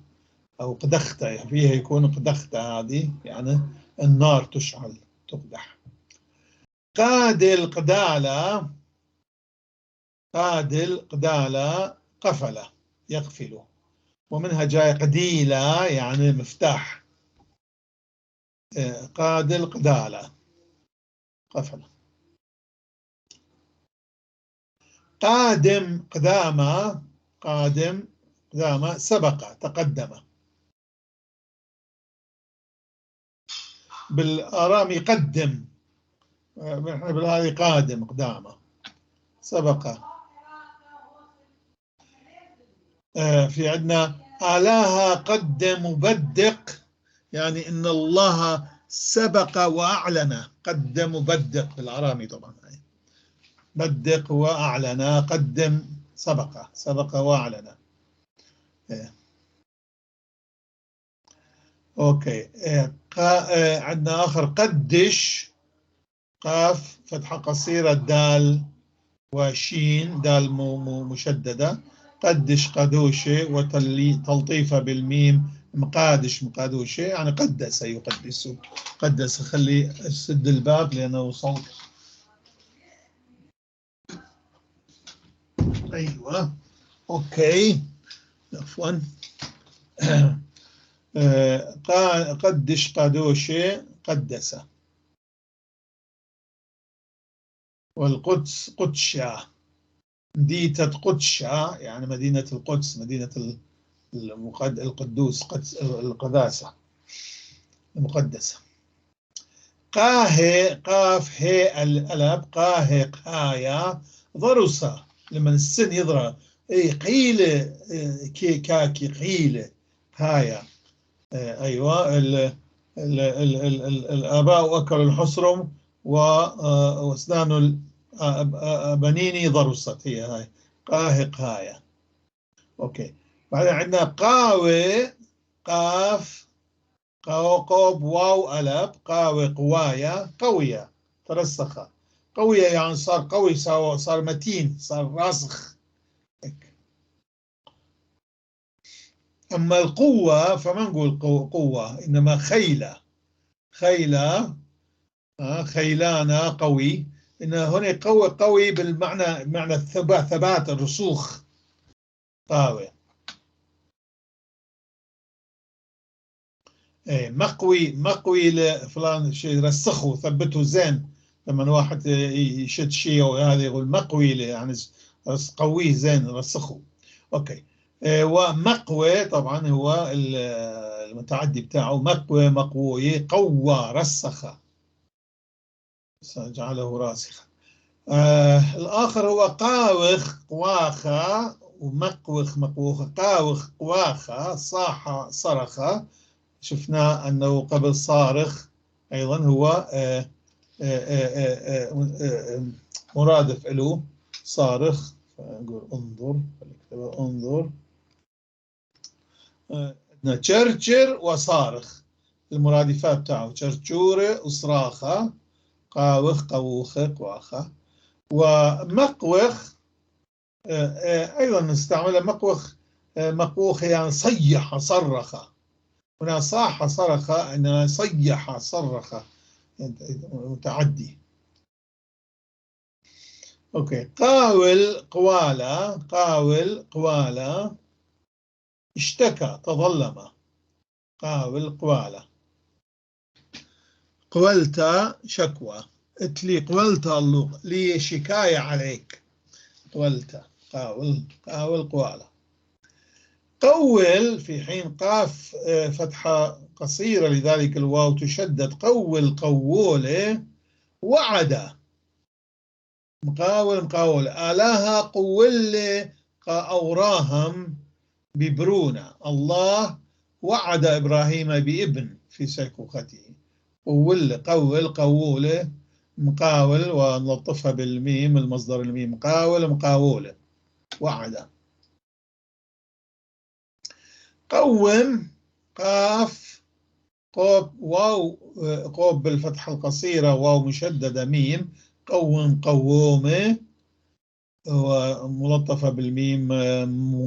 او قدختة، يعني فيها يكون قدختة هذه يعني النار تشعل تقدح. قادل قدالة قفلة يقفل، ومنها جاي قديلة يعني مفتاح. قادل قدالة قفلة. قادم قدامة سبق تقدم. بالآرام يقدم، بالهذه قادم قدامة سبق. في عندنا آلاها قدم مبدق، يعني إن الله سبق وأعلن. قدم مبدق بالعرامي طبعا، بدق وأعلن، قدم سبق وأعلن. أوكي. عندنا آخر قدش، قاف فتحة قصيرة، دال وشين دال مشددة، قدش قدوشة، وتلطيفة بالميم مقادوشة، يعني قدس يقدس. قدس، خلي سد الباب لأنه صوت. أيوة. أوكي. عفوا. قدش قادوشة قدس. والقدس قدشة، مدينة قدشة يعني مدينة القدس، مدينة القدوس، القداسة المقدسة. قاه قاف هي الألب، قاه قايا ضرسة، لما السن يضرب اي قيلة، كي كاكي قيلة هايا. ايوه الآباء أكلوا الحصرم وأسنان بنيني ضرست، هي هاي قاه قايا. اوكي، بعدين عندنا قاوي قاف قوب واو ألب، قاوي قوايا قوية ترسخة، قوية يعني صار قوي، صار متين، صار راسخ. أما القوة فما نقول قوة، إنما خيلة، خيلة خيلانة قوي. إن هنا قوي بالمعنى، معنى ثبات الرسوخ، قاوي. ايه مقوي لفلان شيء رسخه ثبته زين. لما واحد يشد شيء وهذا يقول مقوي يعني قويه زين رسخه. اوكي. ومقوي طبعا هو المتعدي بتاعه، مقوي مقوي قوى رسخ، جعله راسخا. الآخر هو قاوخ قواخا، ومقوخ مقوخ، قاوخ قواخا صاح صرخ. شفنا أنه قبل صارخ أيضا هو مرادف له صارخ. فنقول انظر، انظر. تشرشر وصارخ المرادفات بتاعه، تشرشورة وصراخة، قاوخ قووخة قواخة. ومقوخ أيضا نستعملها، مقوخ مقوخ يعني صيح صرخ. هنا صاح صرخ، إنما صيح صرخ متعدي. أوكي. قاول قوالا، قاول قوالا اشتكى تظلم، قاول قوالا. قولت شكوى، اتلي قولت اللغة لي شكاية عليك، قولت قاول قاول قوالا. قول في حين قاف فتحة قصيرة لذلك الواو تشدد، قول قولة. وعد مقاول مقاول، آلها قول أوراهم ببرونة. الله وعد إبراهيم بابن في شيخوخته. قول قول قولة مقاول، ونلطفها بالميم المصدر الميم، مقاول مقاولة وعد. قوم قاف قوب واو، قوب بالفتحة القصيرة واو مشددة ميم، قوم قوومة، وملطفة بالميم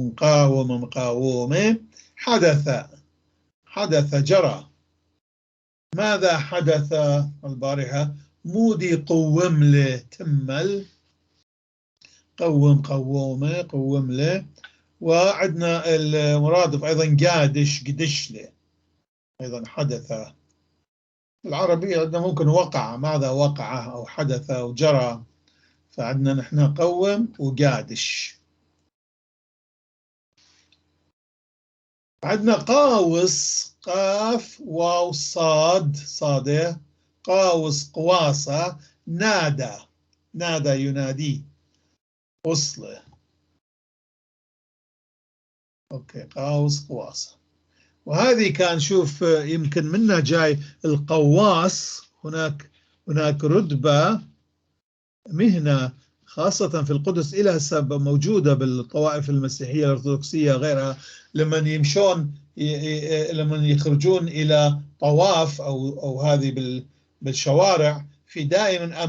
مقاومة مقاومة. حدث حدث جرى. ماذا حدث البارحة؟ مودي قوم له تمل، قوم قوومة قوم له. وعندنا المرادف أيضا قادش قدش له، أيضا حدث. العربية عندنا ممكن وقع، ماذا وقع أو حدث أو جرى، فعندنا نحن قوم وقادش. عندنا قاوس، قاف واو صاد صادة، قاوس قواصة. نادى نادى ينادي وصله. اوكي قاوس قواصة. وهذه كان شوف يمكن منها جاي القواص. هناك رتبة مهنة خاصة في القدس إلى سبب موجودة بالطوائف المسيحية الأرثوذكسية غيرها، لما يمشون لما يخرجون إلى طواف أو هذه بالشوارع، في دائما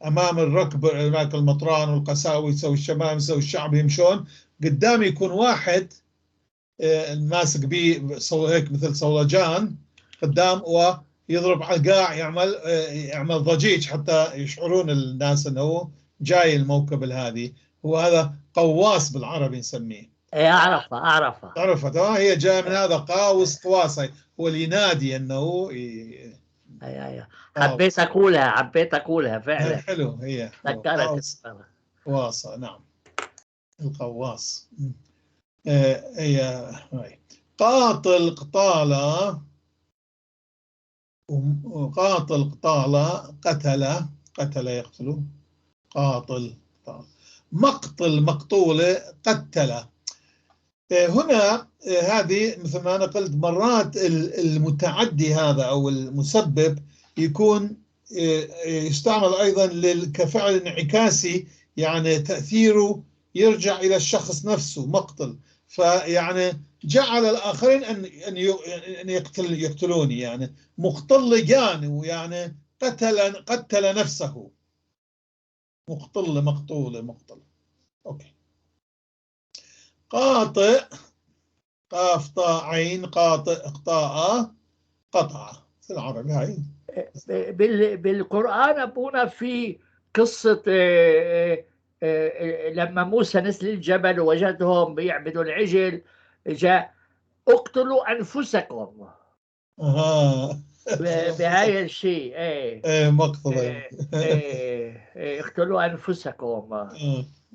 أمام الركب هناك المطران والقساوسة والشمامسة والشعب يمشون قدام، يكون واحد ماسك بيه هيك مثل صولجان قدام، ويضرب على القاع، يعمل ضجيج حتى يشعرون الناس انه جاي الموكب هذه. هو هذا قواس بالعربي نسميه. ايه اعرفها. عرفتها، هي جاء من هذا قاوس قواصي، هو اللي ينادي انه ايوه قاوس. حبيت اكلها فعلا. حلو، هي حلو ذكرت. قاوس قواصة، نعم القواص. هي هاي قاتل قطالة، قاتل قطالة قتل يقتل، قاتل قطالة. مقتل مقتولة قتل. هنا هذه مثل ما أنا قلت مرات المتعدي هذا أو المسبب يكون يستعمل أيضا كفعل انعكاسي، يعني تأثيره يرجع إلى الشخص نفسه، مقتل. فيعني جعل الآخرين أن يقتلوني، يعني مقتل جان، يعني قتل نفسه، مقتول. أوكي. قاطئ، قاف طاء عين، قاطئ قطاء قطع، في العربي هاي. بالقرآن أبونا في قصة لما موسى نزل الجبل ووجدهم بيعبدوا العجل، جاء اقتلوا أنفسكم. بهاي الشيء مقتل. اقتلوا أنفسكم.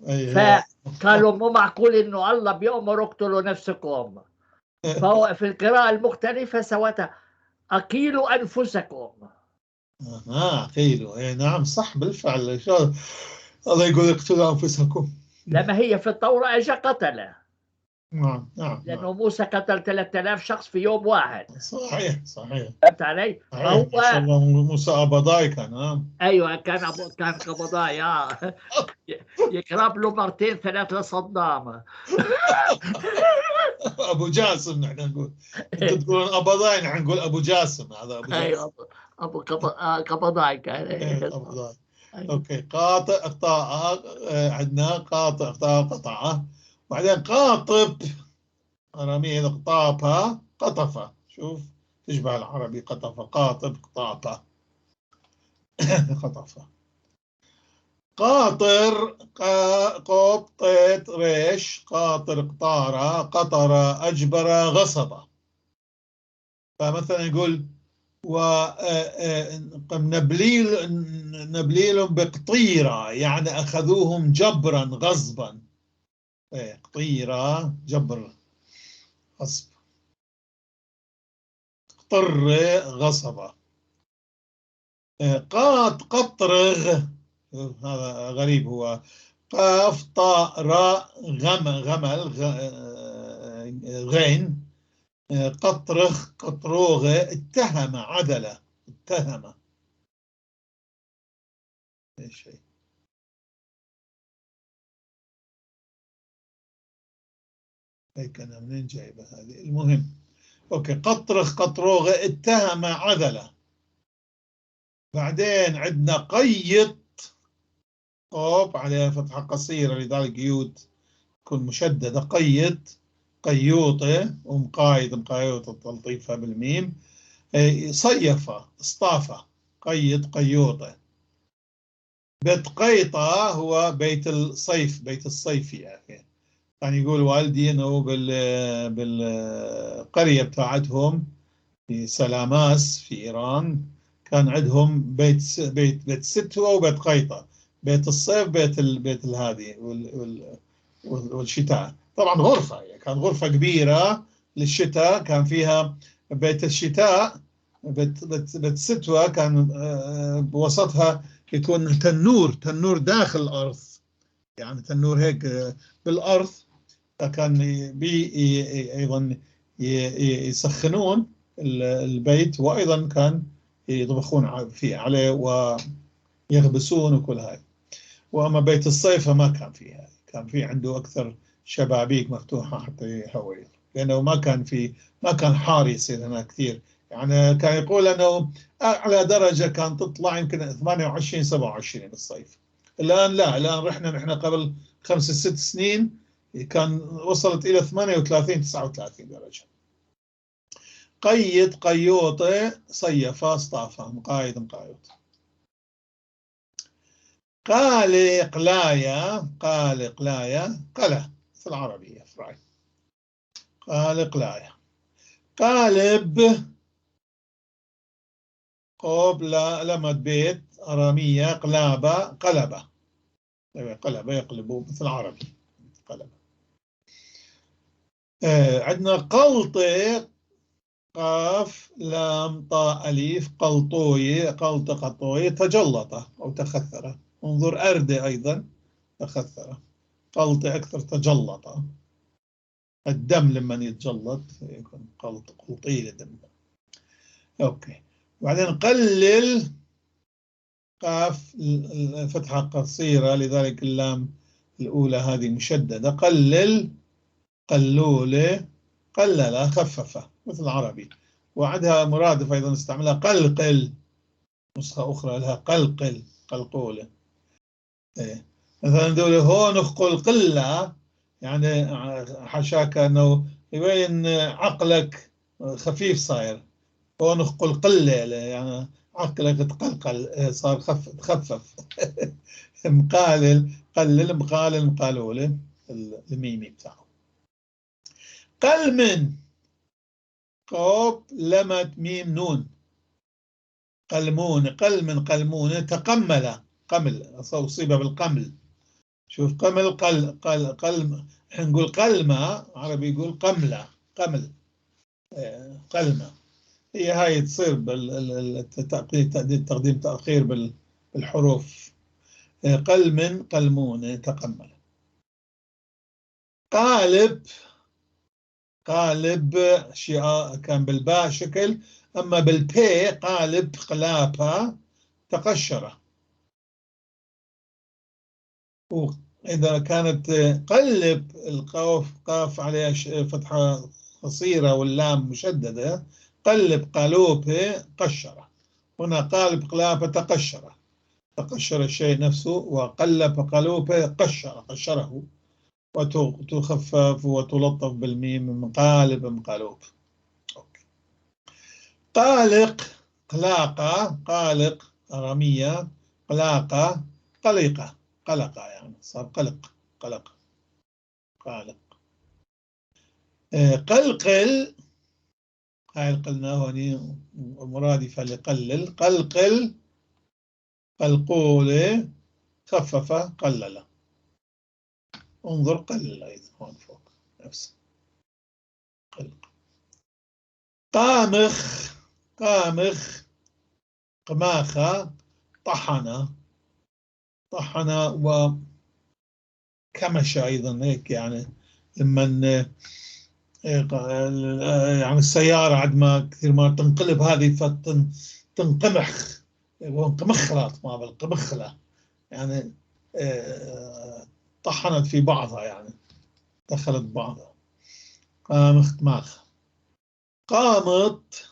أي فقالوا مو معقول إنه الله بيأمر اقتلوا نفسكم. فهو في القراءة المختلفة سوتها أقيلوا أنفسكم. قيلوا، نعم صح بالفعل. الله يقول اقتلوا أنفسكم. لما هي في التوراة اجى قتله، نعم لأنه موسى قتل 3000 شخص في يوم واحد. صحيح. فهمت علي؟ فهو ما شاء الله موسى أبضاي كان. ايوه كان قبضاي يقرب له مرتين ثلاثة صدام. أبو جاسم نحن نقول، أنتم تقولون أبضاي، نحن نقول أبو جاسم. هذا أبو جاسم. ايوه ابو قبضاي كان. قبضاي. اوكي. قاطع قطاع، عندنا قاطع قطعه، وبعدين قاطب اراميه قطابها قطفه. شوف تشبه العربي قطفه، قاطب قطابه قطفه. قاطر قوب طيط ريش، قاطر قطاره قطره اجبر غصبه. فمثلا يقول نبليل بقطيرة، يعني أخذوهم جبرا غصبا. قطيرة جبر غصب، قطر غصبة. قطرغ، هذا غريب، هو قاف طاء راء غمل غين. قطرخ قطروغ، اتهم عدله، اتهم. ايش هي؟ هيك أنا منين جايبة هذه؟ المهم أوكي. قطرخ قطروغ، اتهم عدله. بعدين عندنا قيط، قوب عليها فتحة قصيرة لذلك قيود تكون مشددة. قيط قيوطة، ومقايد مقايوطة تلطيفها بالميم. صيفة اصطافة، قيط قيوطة. بيت قيطة هو بيت الصيف، بيت الصيف يعني. كان يقول والدي انه بالقرية بتاعتهم في سلاماس في ايران كان عندهم بيت ستوة وبيت قيطة، بيت الصيف بيت الهادي والشتاء. طبعا غرفة، يعني كان غرفة كبيرة للشتاء، كان فيها بيت الشتاء. بيت ستوة كان بوسطها يكون تنور داخل الأرض، يعني تنور هيك بالأرض. كان أيضا يسخنون البيت، وأيضا كان يطبخون فيه عليه ويغبسون وكل هاي. وأما بيت الصيف ما كان فيه هاي، كان فيه عنده أكثر شبابيك مفتوحة حتى يهوي، لأنه ما كان حار يصير هنا كثير. يعني كان يقول أنه أعلى درجة كان تطلع يمكن 28 27 بالصيف. الآن لا، الآن رحنا نحن قبل 5 6 سنين كان وصلت إلى 38 39 درجة. قيد قيوطة صيفة اصطافة، مقايد مقايوط. قال قلايا قلة في العربية فراي. قالق لاية. قالب قوب لمد بيت أرامية قلابة قلبة. قلبة يقلبوا مثل العربي قلبة. عندنا قلطة قاف لام طاء أليف قلطوية قلط قطوية تجلطة أو تخثرة. انظر أردة أيضا تخثرة. قلطة أكثر تجلطة. الدم لما يتجلط يكون قلطي لدم. أوكي. وبعدين قلل قاف الفتحة قصيرة لذلك اللام الأولى هذه مشددة. قلل قلولة قلل خففة مثل العربي. وعندها مرادف أيضا استعملها قلقل. نسخة أخرى لها قلقل قلقولة. إيه. مثلا دول هون نخقل قلة يعني حشاك أنه يبين عقلك خفيف صاير. هون نخقل قلة يعني عقلك تقلقل صار تخفف. مقالل قلل مقالل مقالولة الميمي بتاعه. قلمن قوب لمت ميم نون. قلمون قلمن قلمون تقمل قمل أصيب بالقمل. شوف قمل قلم نقول قلمة عربي يقول قملة قمل قلمة. هي هاي تصير بالتقديم تأخير بالحروف. قلم قلمون تقمل. قالب قالب شيء كان بالباء شكل أما بالبي قالب قلابة تقشرة. وإذا كانت قلب القاف قاف عليها فتحة قصيرة واللام مشددة قلب قالوبة قشرة. هنا قالب قلابة تقشرة. تقشر الشيء نفسه وقلب قالوبة قشره وتخفف وتلطف بالميم من قالب مقالوب. قالق قلاقة قالق أرامية قلاقة قلقة قلقة يعني صار قلق قلق قالق. قلقل هاي قلنا هوني مرادفة لقلل. قلقل قلقولة خففة قللة. انظر قلل أيضا هون فوق نفسه قلق. قامخ قامخ قماخة طحنة طحنة وكمش أيضا هيك يعني لما يعني السيارة عد ما كثير ما تنقلب هذه فتنقمخ قمخلت ما بالقمخلة يعني طحنت في بعضها يعني دخلت بعضها. قامخ قماخ. قامت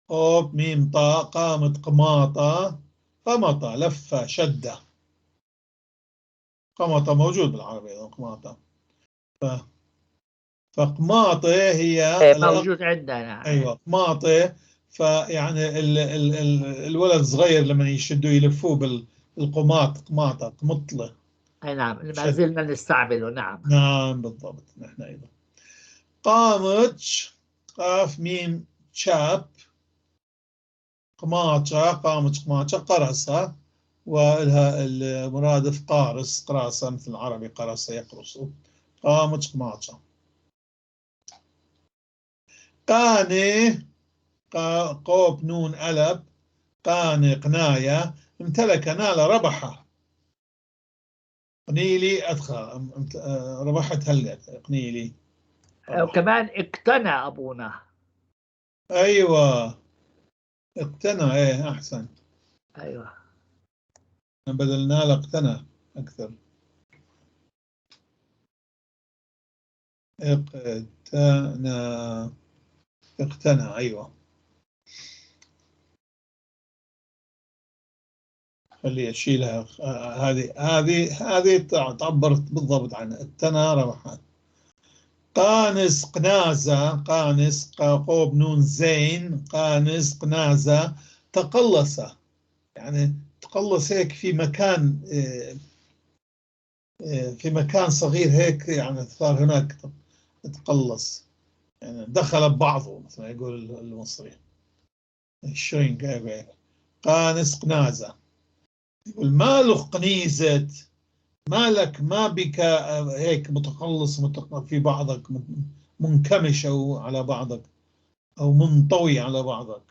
قوب ميم طاء قامت قماطة قمطة لفة شدة. قمطة موجود بالعربي قماطة. فقماطة هي موجود عندنا. أيوة قماطة. فيعني الولد الصغير لما يشدوا يلفوه بالقماط قماطة قمطلة. أي نعم ما زلنا نستعمله. نعم نعم بالضبط نحن أيضا. قامتش قاف ميم شاب قماطة قامت قماطة قرصة ولها المرادف قارص قراصة مثل العربي قرص يقرص. قامت قماطة. قاني قوب نون ألب قاني قناية امتلك نال ربحة. قنيلي أدخل ربحت هلت قنيلي. وكمان اقتنى أبونا. أيوة اقتنى ايه أحسن. أيوة بدل نال اقتنى أكثر. اقتنى أيوة. خلي أشيلها هذه تعبر بالضبط عن اقتنى ربحت. قانس قنازة قانس قوب نون زين قانس قنازة تقلص يعني تقلص هيك في مكان في مكان صغير هيك يعني صار هناك تقلص، يعني دخل ببعضه مثل ما يقول المصري. الشرينك قانس قنازة، يقول ماله قنيزة، مالك ما بك هيك متقلص في بعضك، منكمش أو على بعضك أو منطوي على بعضك.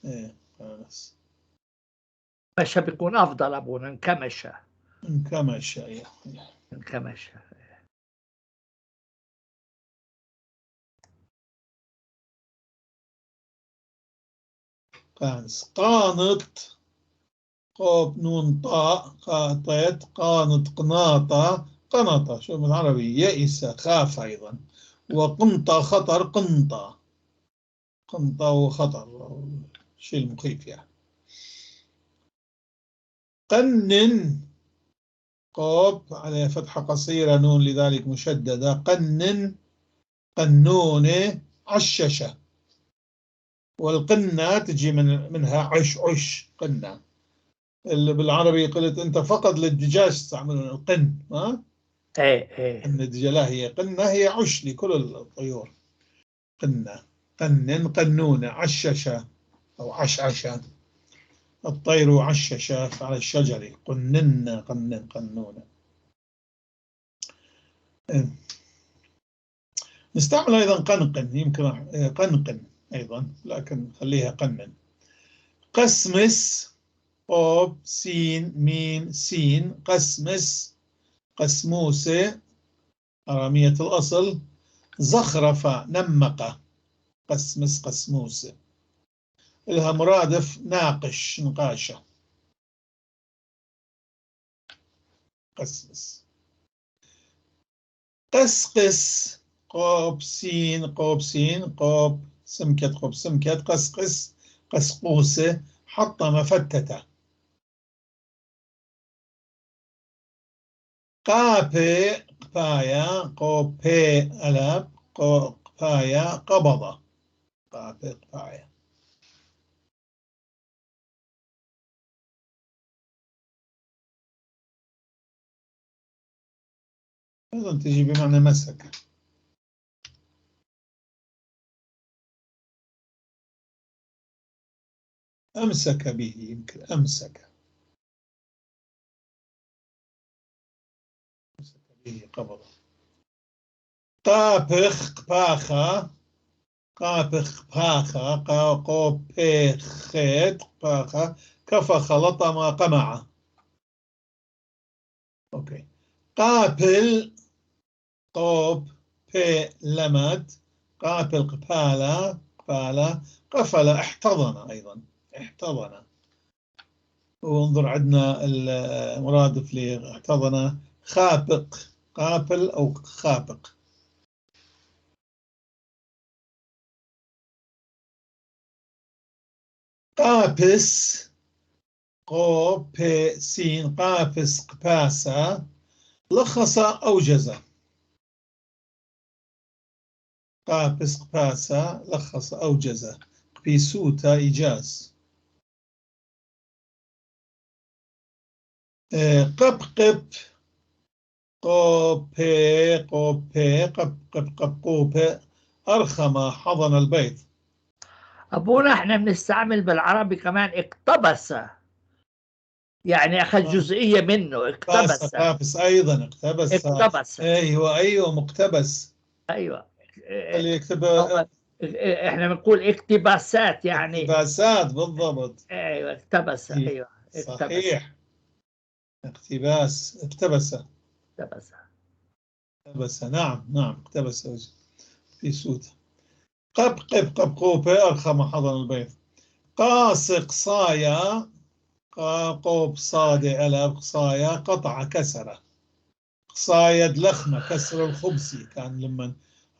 إيه قانس. مشى بيكون أفضل أبونا، انكمش. انكمش. انكمش. قانس. قانط قاف نون طاء قاطت قانط قناطة قنطة، شو بالعربي يئس خاف أيضا. وقنطة خطر قنطة، قنطة وخطر شيء المخيف يعني. قنن قاف على فتحة قصيرة نون لذلك مشددة. قنن قنونة عششة، والقنة تجي منها عش عش قنة. اللي بالعربي قلت أنت فقط للدجاج تستعملون القن، ها؟ ايه قن الدجاج لا، هي قنة هي عش لكل الطيور. قنة. قنن قنونة عششة أو عشعشة. الطير عششة على الشجر. قنن قنن قنونة. نستعمل أيضا قنقن، يمكن قنقن أيضا لكن خليها قنن. قسمس قاف سين ميم سين. قسمس قسموسة أرامية الأصل. زخرفة نمقة. قسمس قسموسة لها مرادف ناقش نقاشة. قسمس. قسقس قاب سين قاب سين قاب سمكت قاب سمكت. قسقس قسقوسة حطم فتتة. قابي قبايا قوبي ألب قبايا قبضة. قابي قبايا. أيضا تجي بمعنى مسك. أمسك به، يمكن أمسك. أمسك به قبضة. قابخ قباخة. قابخ قباخة قوبيخت قباخة. كفخ لطم قمعة. أوكي. قابل قوب بي لمد. قابل قبالة قبالة. قفل احتضن أيضا احتضن. وانظر عندنا المرادف لاحتضن خابق. قابل أو خابق. قابس قوبي سين. قابس قباسة. لخص أوجز. قابس قباسة لخص أوجز. قبيسوتا إيجاز. قبقب قوبي قوبي قبقب قبقوبي أرخم حضن البيت. أبونا احنا بنستعمل بالعربي كمان اقتبس، يعني أخذ جزئية منه. اقتبس. قابس أيضا اقتبس. اقتبس. أيوة مقتبس. أيوة. اللي يكتب احنا بنقول اقتباسات يعني. اقتباسات بالضبط. ايوه اقتبس. ايوه اقتبس. صحيح. اقتباس اقتبس. اقتبس. اقتبس نعم اقتبس في سوت. قبقب قبقوبة أرخم حضن البيت. قاسق صايا قوب صادي ألب قصايا قطع كسرة. قصايد لخمة كسر الخبز. كان لما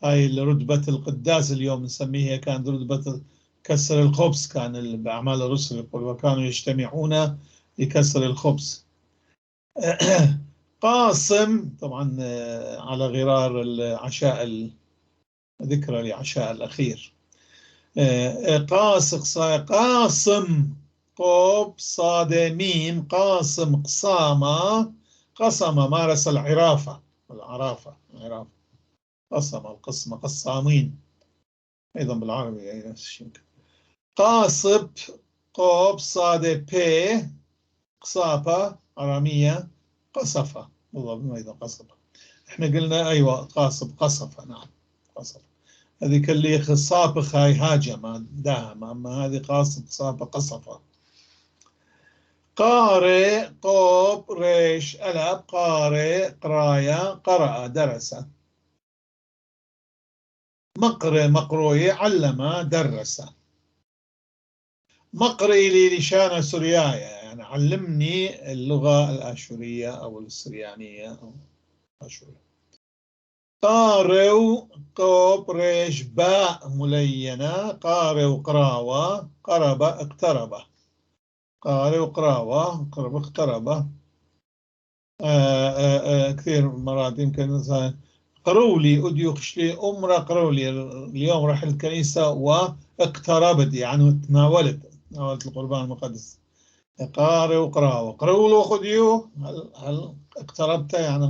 هاي رتبة القداس اليوم نسميها كان رتبة كسر الخبز. كان بأعمال الرسل يقول وكانوا يجتمعون لكسر الخبز. قاسم طبعا على غرار العشاء ذكرى لعشاء الأخير. قاسق صايا قاسم قوب صاد ميم قاسم قسامة قسم مارس العرافة قسم القسمة قسامين أيضا بالعربي أي نفس الشيء. قاصب قوب صاد بي قصافة أرامية قصفة بالضبط أيضا قصفة. إحنا قلنا أيوة قاصب قصفة نعم قصفة هذه اللي خصابخ هاي هاجم داهم أما هذه قاصب قصافة قصفة. قارئ قوب ريش ألب قارئ قراية قرأ درس. مقرئ مقروي علم درس. مقرئ لي لشان سوريايا يعني علمني اللغة الآشورية أو السريانية أو الآشورية. قارئ قوب ريش باء ملينة قارئ قراوة قرب اقترب. قارئ قراوة قرب اقترب. كثير مرات يمكن قرولي أديوخش لي أمرا قرولي اليوم راح الكنيسة واقتربت يعني تناولت القربان المقدس. قارئ وقراوة قرولو خديو هل اقتربت يعني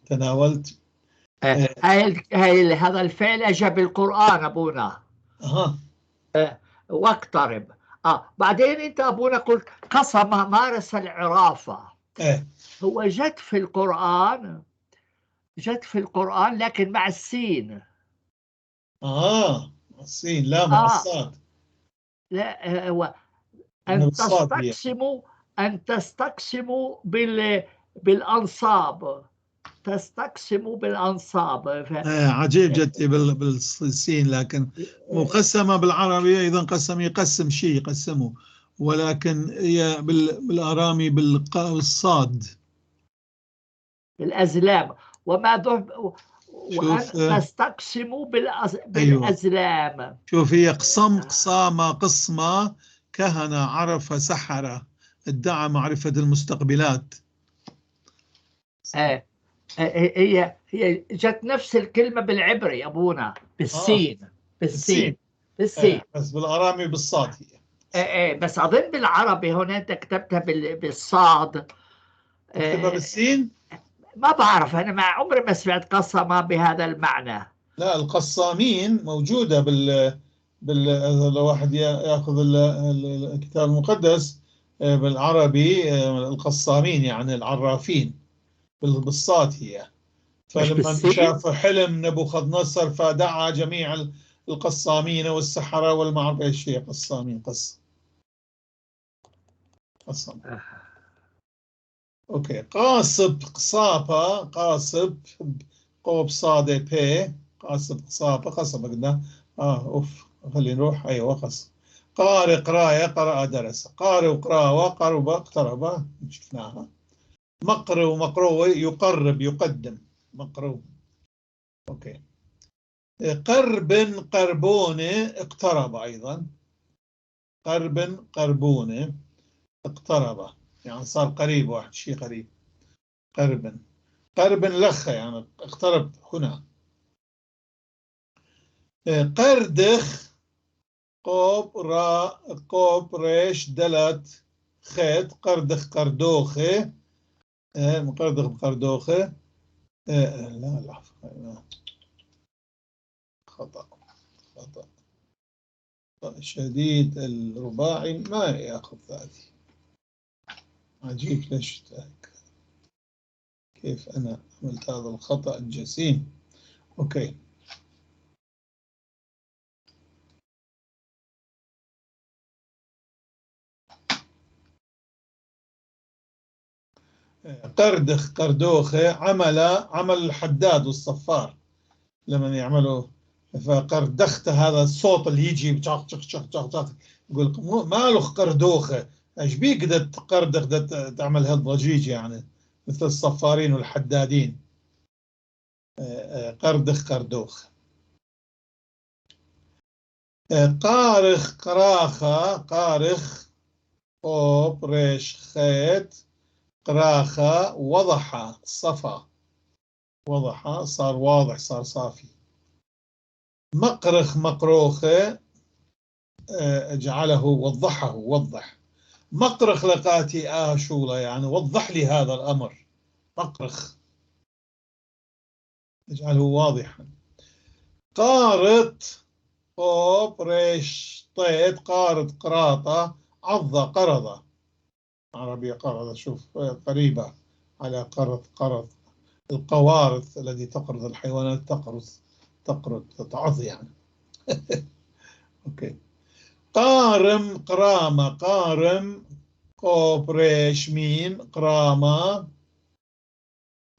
تناولت. هذا الفعل أجى بالقرآن أبونا. واقترب. بعدين أنت أبونا قلت قسم مارس العرافة. هو جت في القرآن لكن مع السين. السين لا مع الصاد. لا هو أن تستقسموا بالأنصاب. تستقسموا بالأنصاب. عجيب جدي بالسين لكن مقسمة بالعربي أيضا قسم يقسم شيء يقسمه ولكن هي بالآرامي بالصاد بالأزلام وما وأن تستقسموا بالأزلام. أيوة. شوف هي قسم قسامة قسمة كهنة عرف سحرة ادعى معرفة المستقبلات. هي جت نفس الكلمة بالعبري أبونا بالسين. بالسين بس بالآرامي بالصاد هي. بس أظن بالعربي هنا أنت كتبتها بالصاد. كتبها بالسين. ما بعرف أنا ما عمري ما سمعت قسمة بهذا المعنى. لا القسامين موجودة لو واحد يأخذ الكتاب المقدس بالعربي القسامين يعني العرافين بالصاد هي. فلما شاف حلم نبوخذ نصر فدعا جميع القسامين والسحرة والمعرفة ايش هي قسامين قسم. اوكي قاصب قصابة قاصب قوب صادة بي قاصب قصابة قصب قلنا اوف خلينا نروح ايوه قصب. قارئ قراية قرأ درس. قارئ وقراوة قرب اقترب شفناها. مقرئ ومقروء يقرب يقدم مقروء. اوكي. قرب قربونة اقترب أيضا. قرب قربونة اقترب يعني صار قريب واحد شيء قريب. قرب لخ يعني اقترب هنا. قردخ قوب را قوب ريش دلت خيط قردخ قردوخة قردخ قردوخة لا خطأ شديد الرباعي ما يأخذ هذه. عجيب ليش كيف أنا عملت هذا الخطأ الجسيم. أوكي. قردخ قردوخة عمل الحداد والصفار لما يعملوا فقردخت هذا الصوت اللي يجي شخ شخ شخ شخ شخ يقول ما له قردوخة ايش بيك قردخ تعمل هالضجيج يعني مثل الصفارين والحدادين. قردخ قردوخ. قارخ قراخة قارخ قوب ريش خيط قراخة وضح صفا وضح صار واضح صار صافي. مقرخ مقروخة جعله وضح مقرخ لقاتي شولا، يعني وضح لي هذا الأمر. مقرخ اجعله واضحا. قارط قوب ريش طيت قارط قراطة عضة قرضة. عربية قرضة، شوف قريبة على قرض. القوارض التي تقرض الحيوانات، تقرض تتعض يعني. اوكي. قارم قرامة، قارم قوب ريش ميم قرامة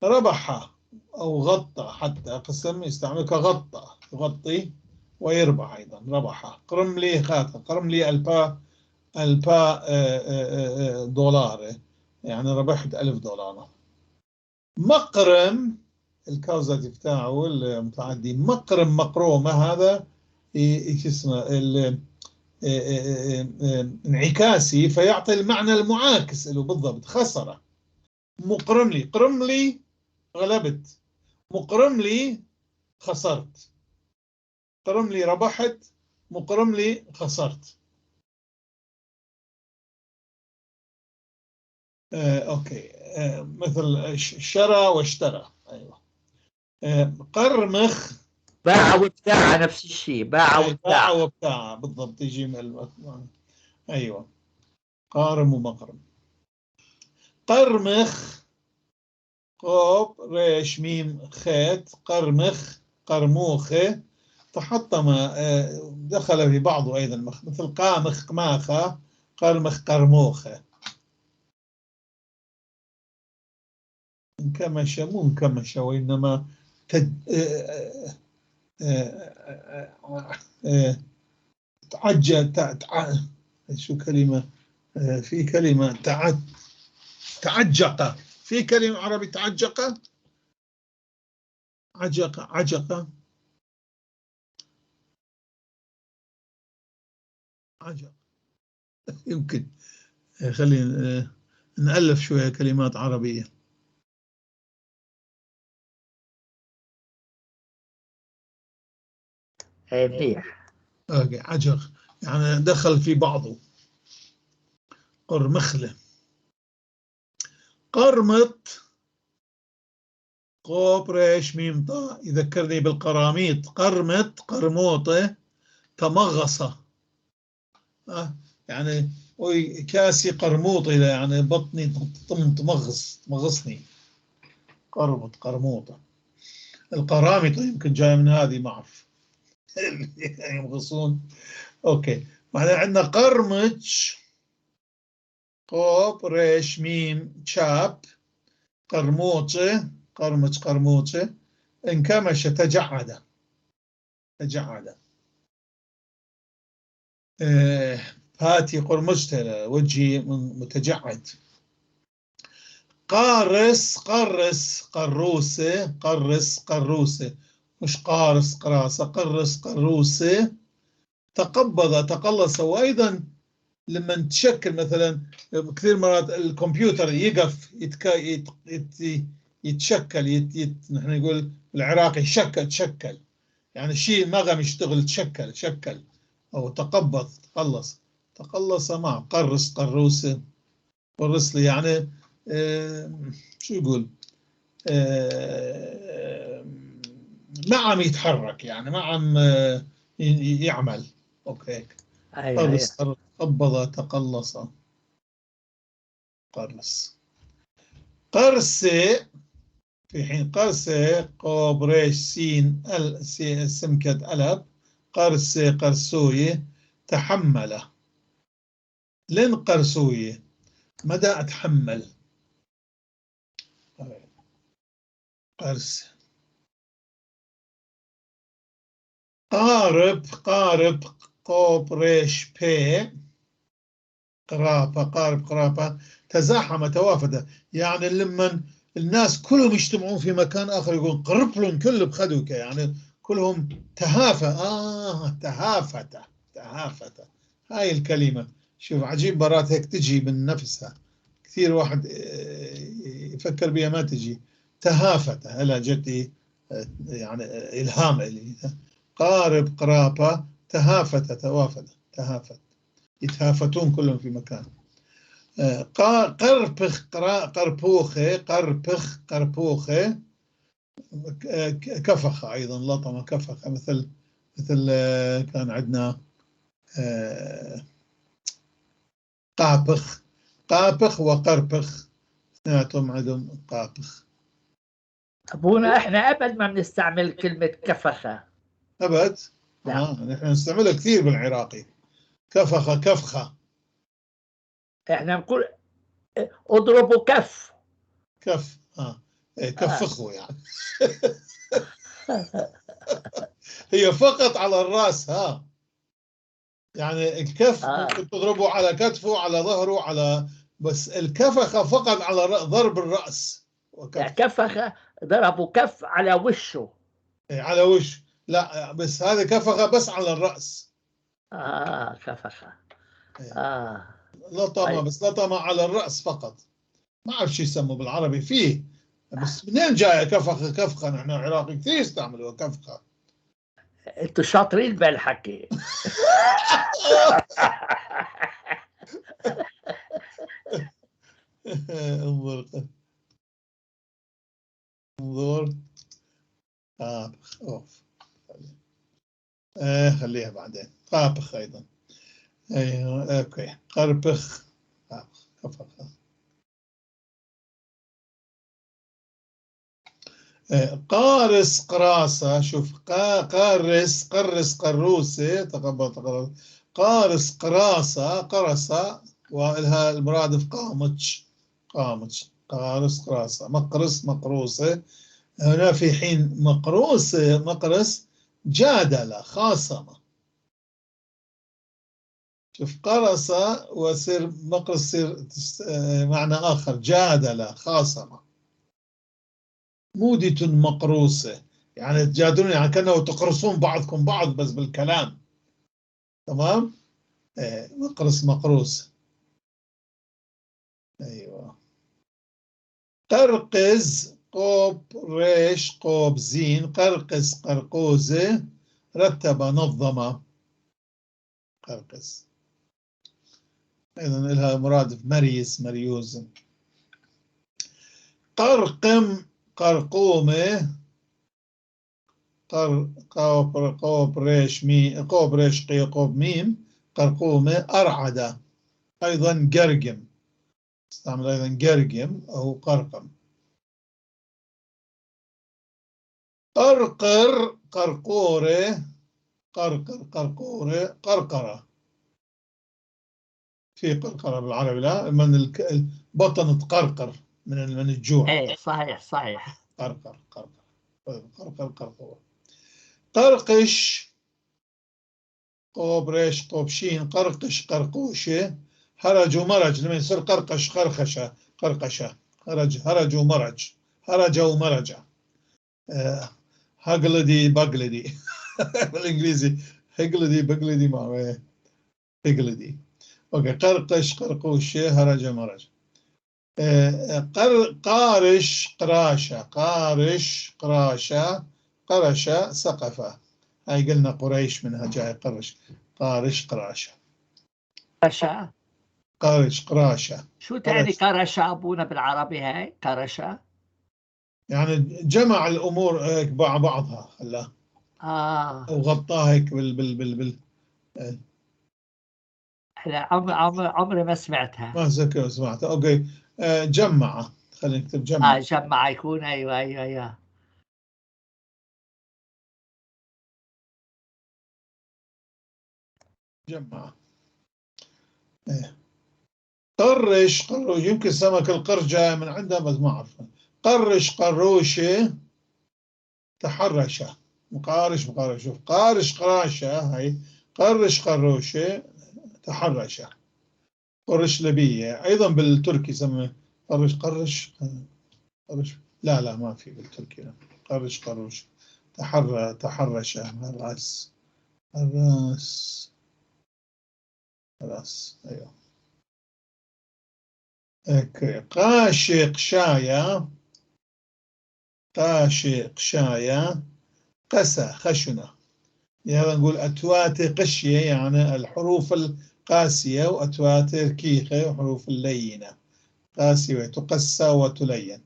ربح أو غطى، حتى قسم يستعمل كغطى، يغطي ويربح أيضا. ربح. قرم لي خاطر، قرم لي البا دولار، يعني ربحت $1000. مقرم الكوزاتيف تاعه المتعدي، مقرم مقرومة، هذا اسمه انعكاسي، فيعطي المعنى المعاكس له بالضبط. خسرة. مقرم لي، قرم لي غلبت، مقرم لي خسرت. قرم لي ربحت، مقرم لي خسرت. اوكي. مثل شرى واشترى. ايوه. قرمخ باع وابتاع، نفس الشيء، باع وابتاع بالضبط، يجي من ايوه. قارم ومقرم. قرمخ قوب ريش ميم خيت، قرمخ قرموخه، تحطم دخل في بعضه أيضا، مثل قامخ قماخة، قرمخ قرموخة. انكمش، مو انكمش، وإنما تعجل. شو كلمة؟ في كلمة تعجق. في كلمة عربي تعجق، عجق. يمكن خلينا نألف شوية كلمات عربية. منيح. عجق يعني دخل في بعضه. قرمخلة. قرمط قوب ريش ميم طاء، يذكرني بالقراميط. قرمط قرموطة تمغصة. يعني كاسي قرموطة، يعني بطني تمغصني. قرمط قرموطة. القرامطة يمكن جاي من هذه، ما أعرف. يمغصون. اوكي. بعدين عندنا قرمج قوب ريش ميم شاب، قرموطة قرمج قرموطة، انكمش تجعد. هاتي قرمجته، وجهي متجعد. قارس قروسة، قروسة، مش قارس قراسة، قروسة. تقلص. وأيضا لما تشكل مثلا، كثير مرات الكمبيوتر يقف يتشكل، نحن نقول بالعراقي تشكل، يعني شيء ما قام يشتغل، تشكل أو تقلص مع قروسة. قرص لي يعني شو يقول، ما عم يتحرك، يعني ما عم يعمل. اوكي. قرص قبض تقلص. قرصة. في حين قرصة قوب ريش سين سمكة ألب. قرصة قرصوية تحمل. لن قرصوية مدى أتحمل. قرصة. قارب قوب ريش بي قرابة تزاحم توافد، يعني لما الناس كلهم يجتمعون في مكان آخر يقول قرب لهم كله بخدوك، يعني كلهم تهافت. هاي الكلمة شوف عجيب، برات هيك تجي من نفسها، كثير واحد يفكر بها ما تجي. تهافت هلا جتي يعني إلهام إلي. قارب قرابة تهافت توافد. تهافت، يتهافتون كلهم في مكان. قربخ قربوخه، قربخ قربوخه، كفخ أيضا، لطمة كفخ، مثل كان عندنا قابخ، قابخ وقربخ، اثنيناتهم عندهم قابخ. أبونا إحنا أبد ما بنستعمل كلمة كفخة. أبد؟ نحن نستعملها كثير بالعراقي، كفخة كفخة. إحنا نقول اضربوا كف. كف كفخوا يعني. هي فقط على الرأس، يعني الكف ممكن تضربه على كتفه، على ظهره، على، بس الكفخة فقط على ضرب الرأس. كفخة ضربوا كف على وشه. على وش، لا بس هذه كفخة بس على الرأس. كفخة. لطمة، بس لطمة على الرأس فقط، ما أعرف شو يسموا بالعربي فيه، بس منين جاية كفخة؟ كفخة نحن العراقي كثير يستعملوا كفخة. انتوا شاطرين بالحكي. انظر اوف، خليها بعدين. قابخ ايضا، ايوه اوكي، قربخ، كفخة. قارس قراسة، شوف قارس قرس قروسة، تقبل قارس قراسة، قرصة والها المرادف قامتش، قامتش، قارس قراسة، مقرس مقروسة. هنا في حين مقروسة مقرس جادلة خاصمة، شوف قرصة وسير مقرس سير معنى آخر، جادلة خاصمة. مودة مقروسة يعني تجادلون، يعني كأنه تقرصون بعضكم بعض بس بالكلام، تمام. مقرس مقروس، أيوة. قرقز قوب ريش قوب زين، قرقز قرقوزة، رتب نظم، قرقز أيضا لها مرادف مريس مريوز. قرقم قرقومة، قوب ريش مي، قوب ريش قي قوب ميم، قرقومة. أرعد أيضا قرقم، استعمل أيضا قرقم أو قرقم. قرقر قرقورة، قرقر قرقورة، قرقرة، في قرقرة بالعربي، لا من البطن تقرقر من الجوع. ايه صحيح صحيح. قرقر قرقر قرقر قرقورة. قرقش قوب ريش قوب شين، قرقش قرقوشة، هرج ومرج، لما يصير قرقش قرقشة قرقشة، هرج ومرج، هرج ومرجة. هقلدي بقلدي بالانجليزي، هقلدي بقلدي مع هقلدي. اوكي، قرقش قرقوشة، هرج مرج. قارش قراشة، قارش قراشة، قرشة سقفة، هاي قلنا قريش منها جاي قرش، قارش قراشة. قرشة، قارش قراشة، شو تعني قرشة أبونا بالعربي؟ هاي قرشة يعني جمع الأمور هيك مع بعضها، خلاها وغطاها هيك بال لا عمري ما سمعتها. ما سمعتها. اوكي، جمع، خلينا نكتب جمع. جمع يكون، ايوه ايوه ايوه. جمع. قرش قروش، يمكن سمك القرش جاي من عندها بس ما أعرف. قرش قروشة، تحرشة، مقارش مقارش، شوف قارش قراشة، هاي قرش قروشة تحرشة. قرش لبية أيضا بالتركي سمى قرش قرش قرش، لا ما في بالتركي، لا. قرش قروش تحرشة، الرأس الرأس الرأس، أيوه. قاشق شاية، قاشق شاية، قسى خشنة، يلا نقول أتوات قشية يعني الحروف القاسية، وأتوات ركيقة وحروف اللينة. قاسية تقسى وتلين.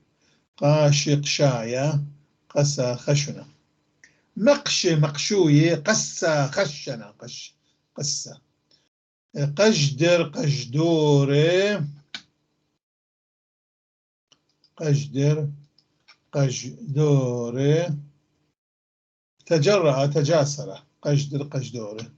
قاش قشاية، قسى خشنة. مقش مقشوية، قسى خشنة، قسى. قجدر قجدورة، قجدر قجدورة. تجرأ تجاسرة، قجدر قجدورة.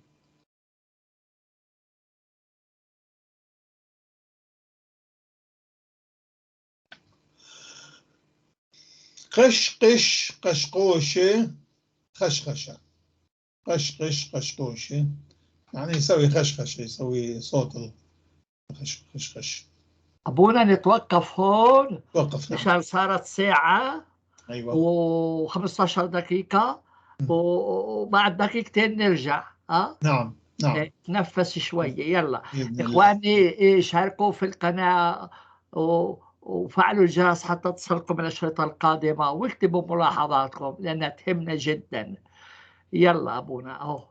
قشقش قشقوشة، خشخشة. قشقش قشقوشة يعني يسوي خشخشة، يسوي صوت الخشخش. أبونا نتوقف هون توقف. نعم. مشان صارت ساعة أيوة. و15 دقيقة، وبعد دقيقتين نرجع. نعم نعم. تنفس شوية. يلا بإذن الله. إخواني، شاركوا في القناة وفعلوا الجرس حتى تصلكم الأشرطة القادمة، واكتبوا ملاحظاتكم لأنها تهمنا جدا. يلا أبونا أهو.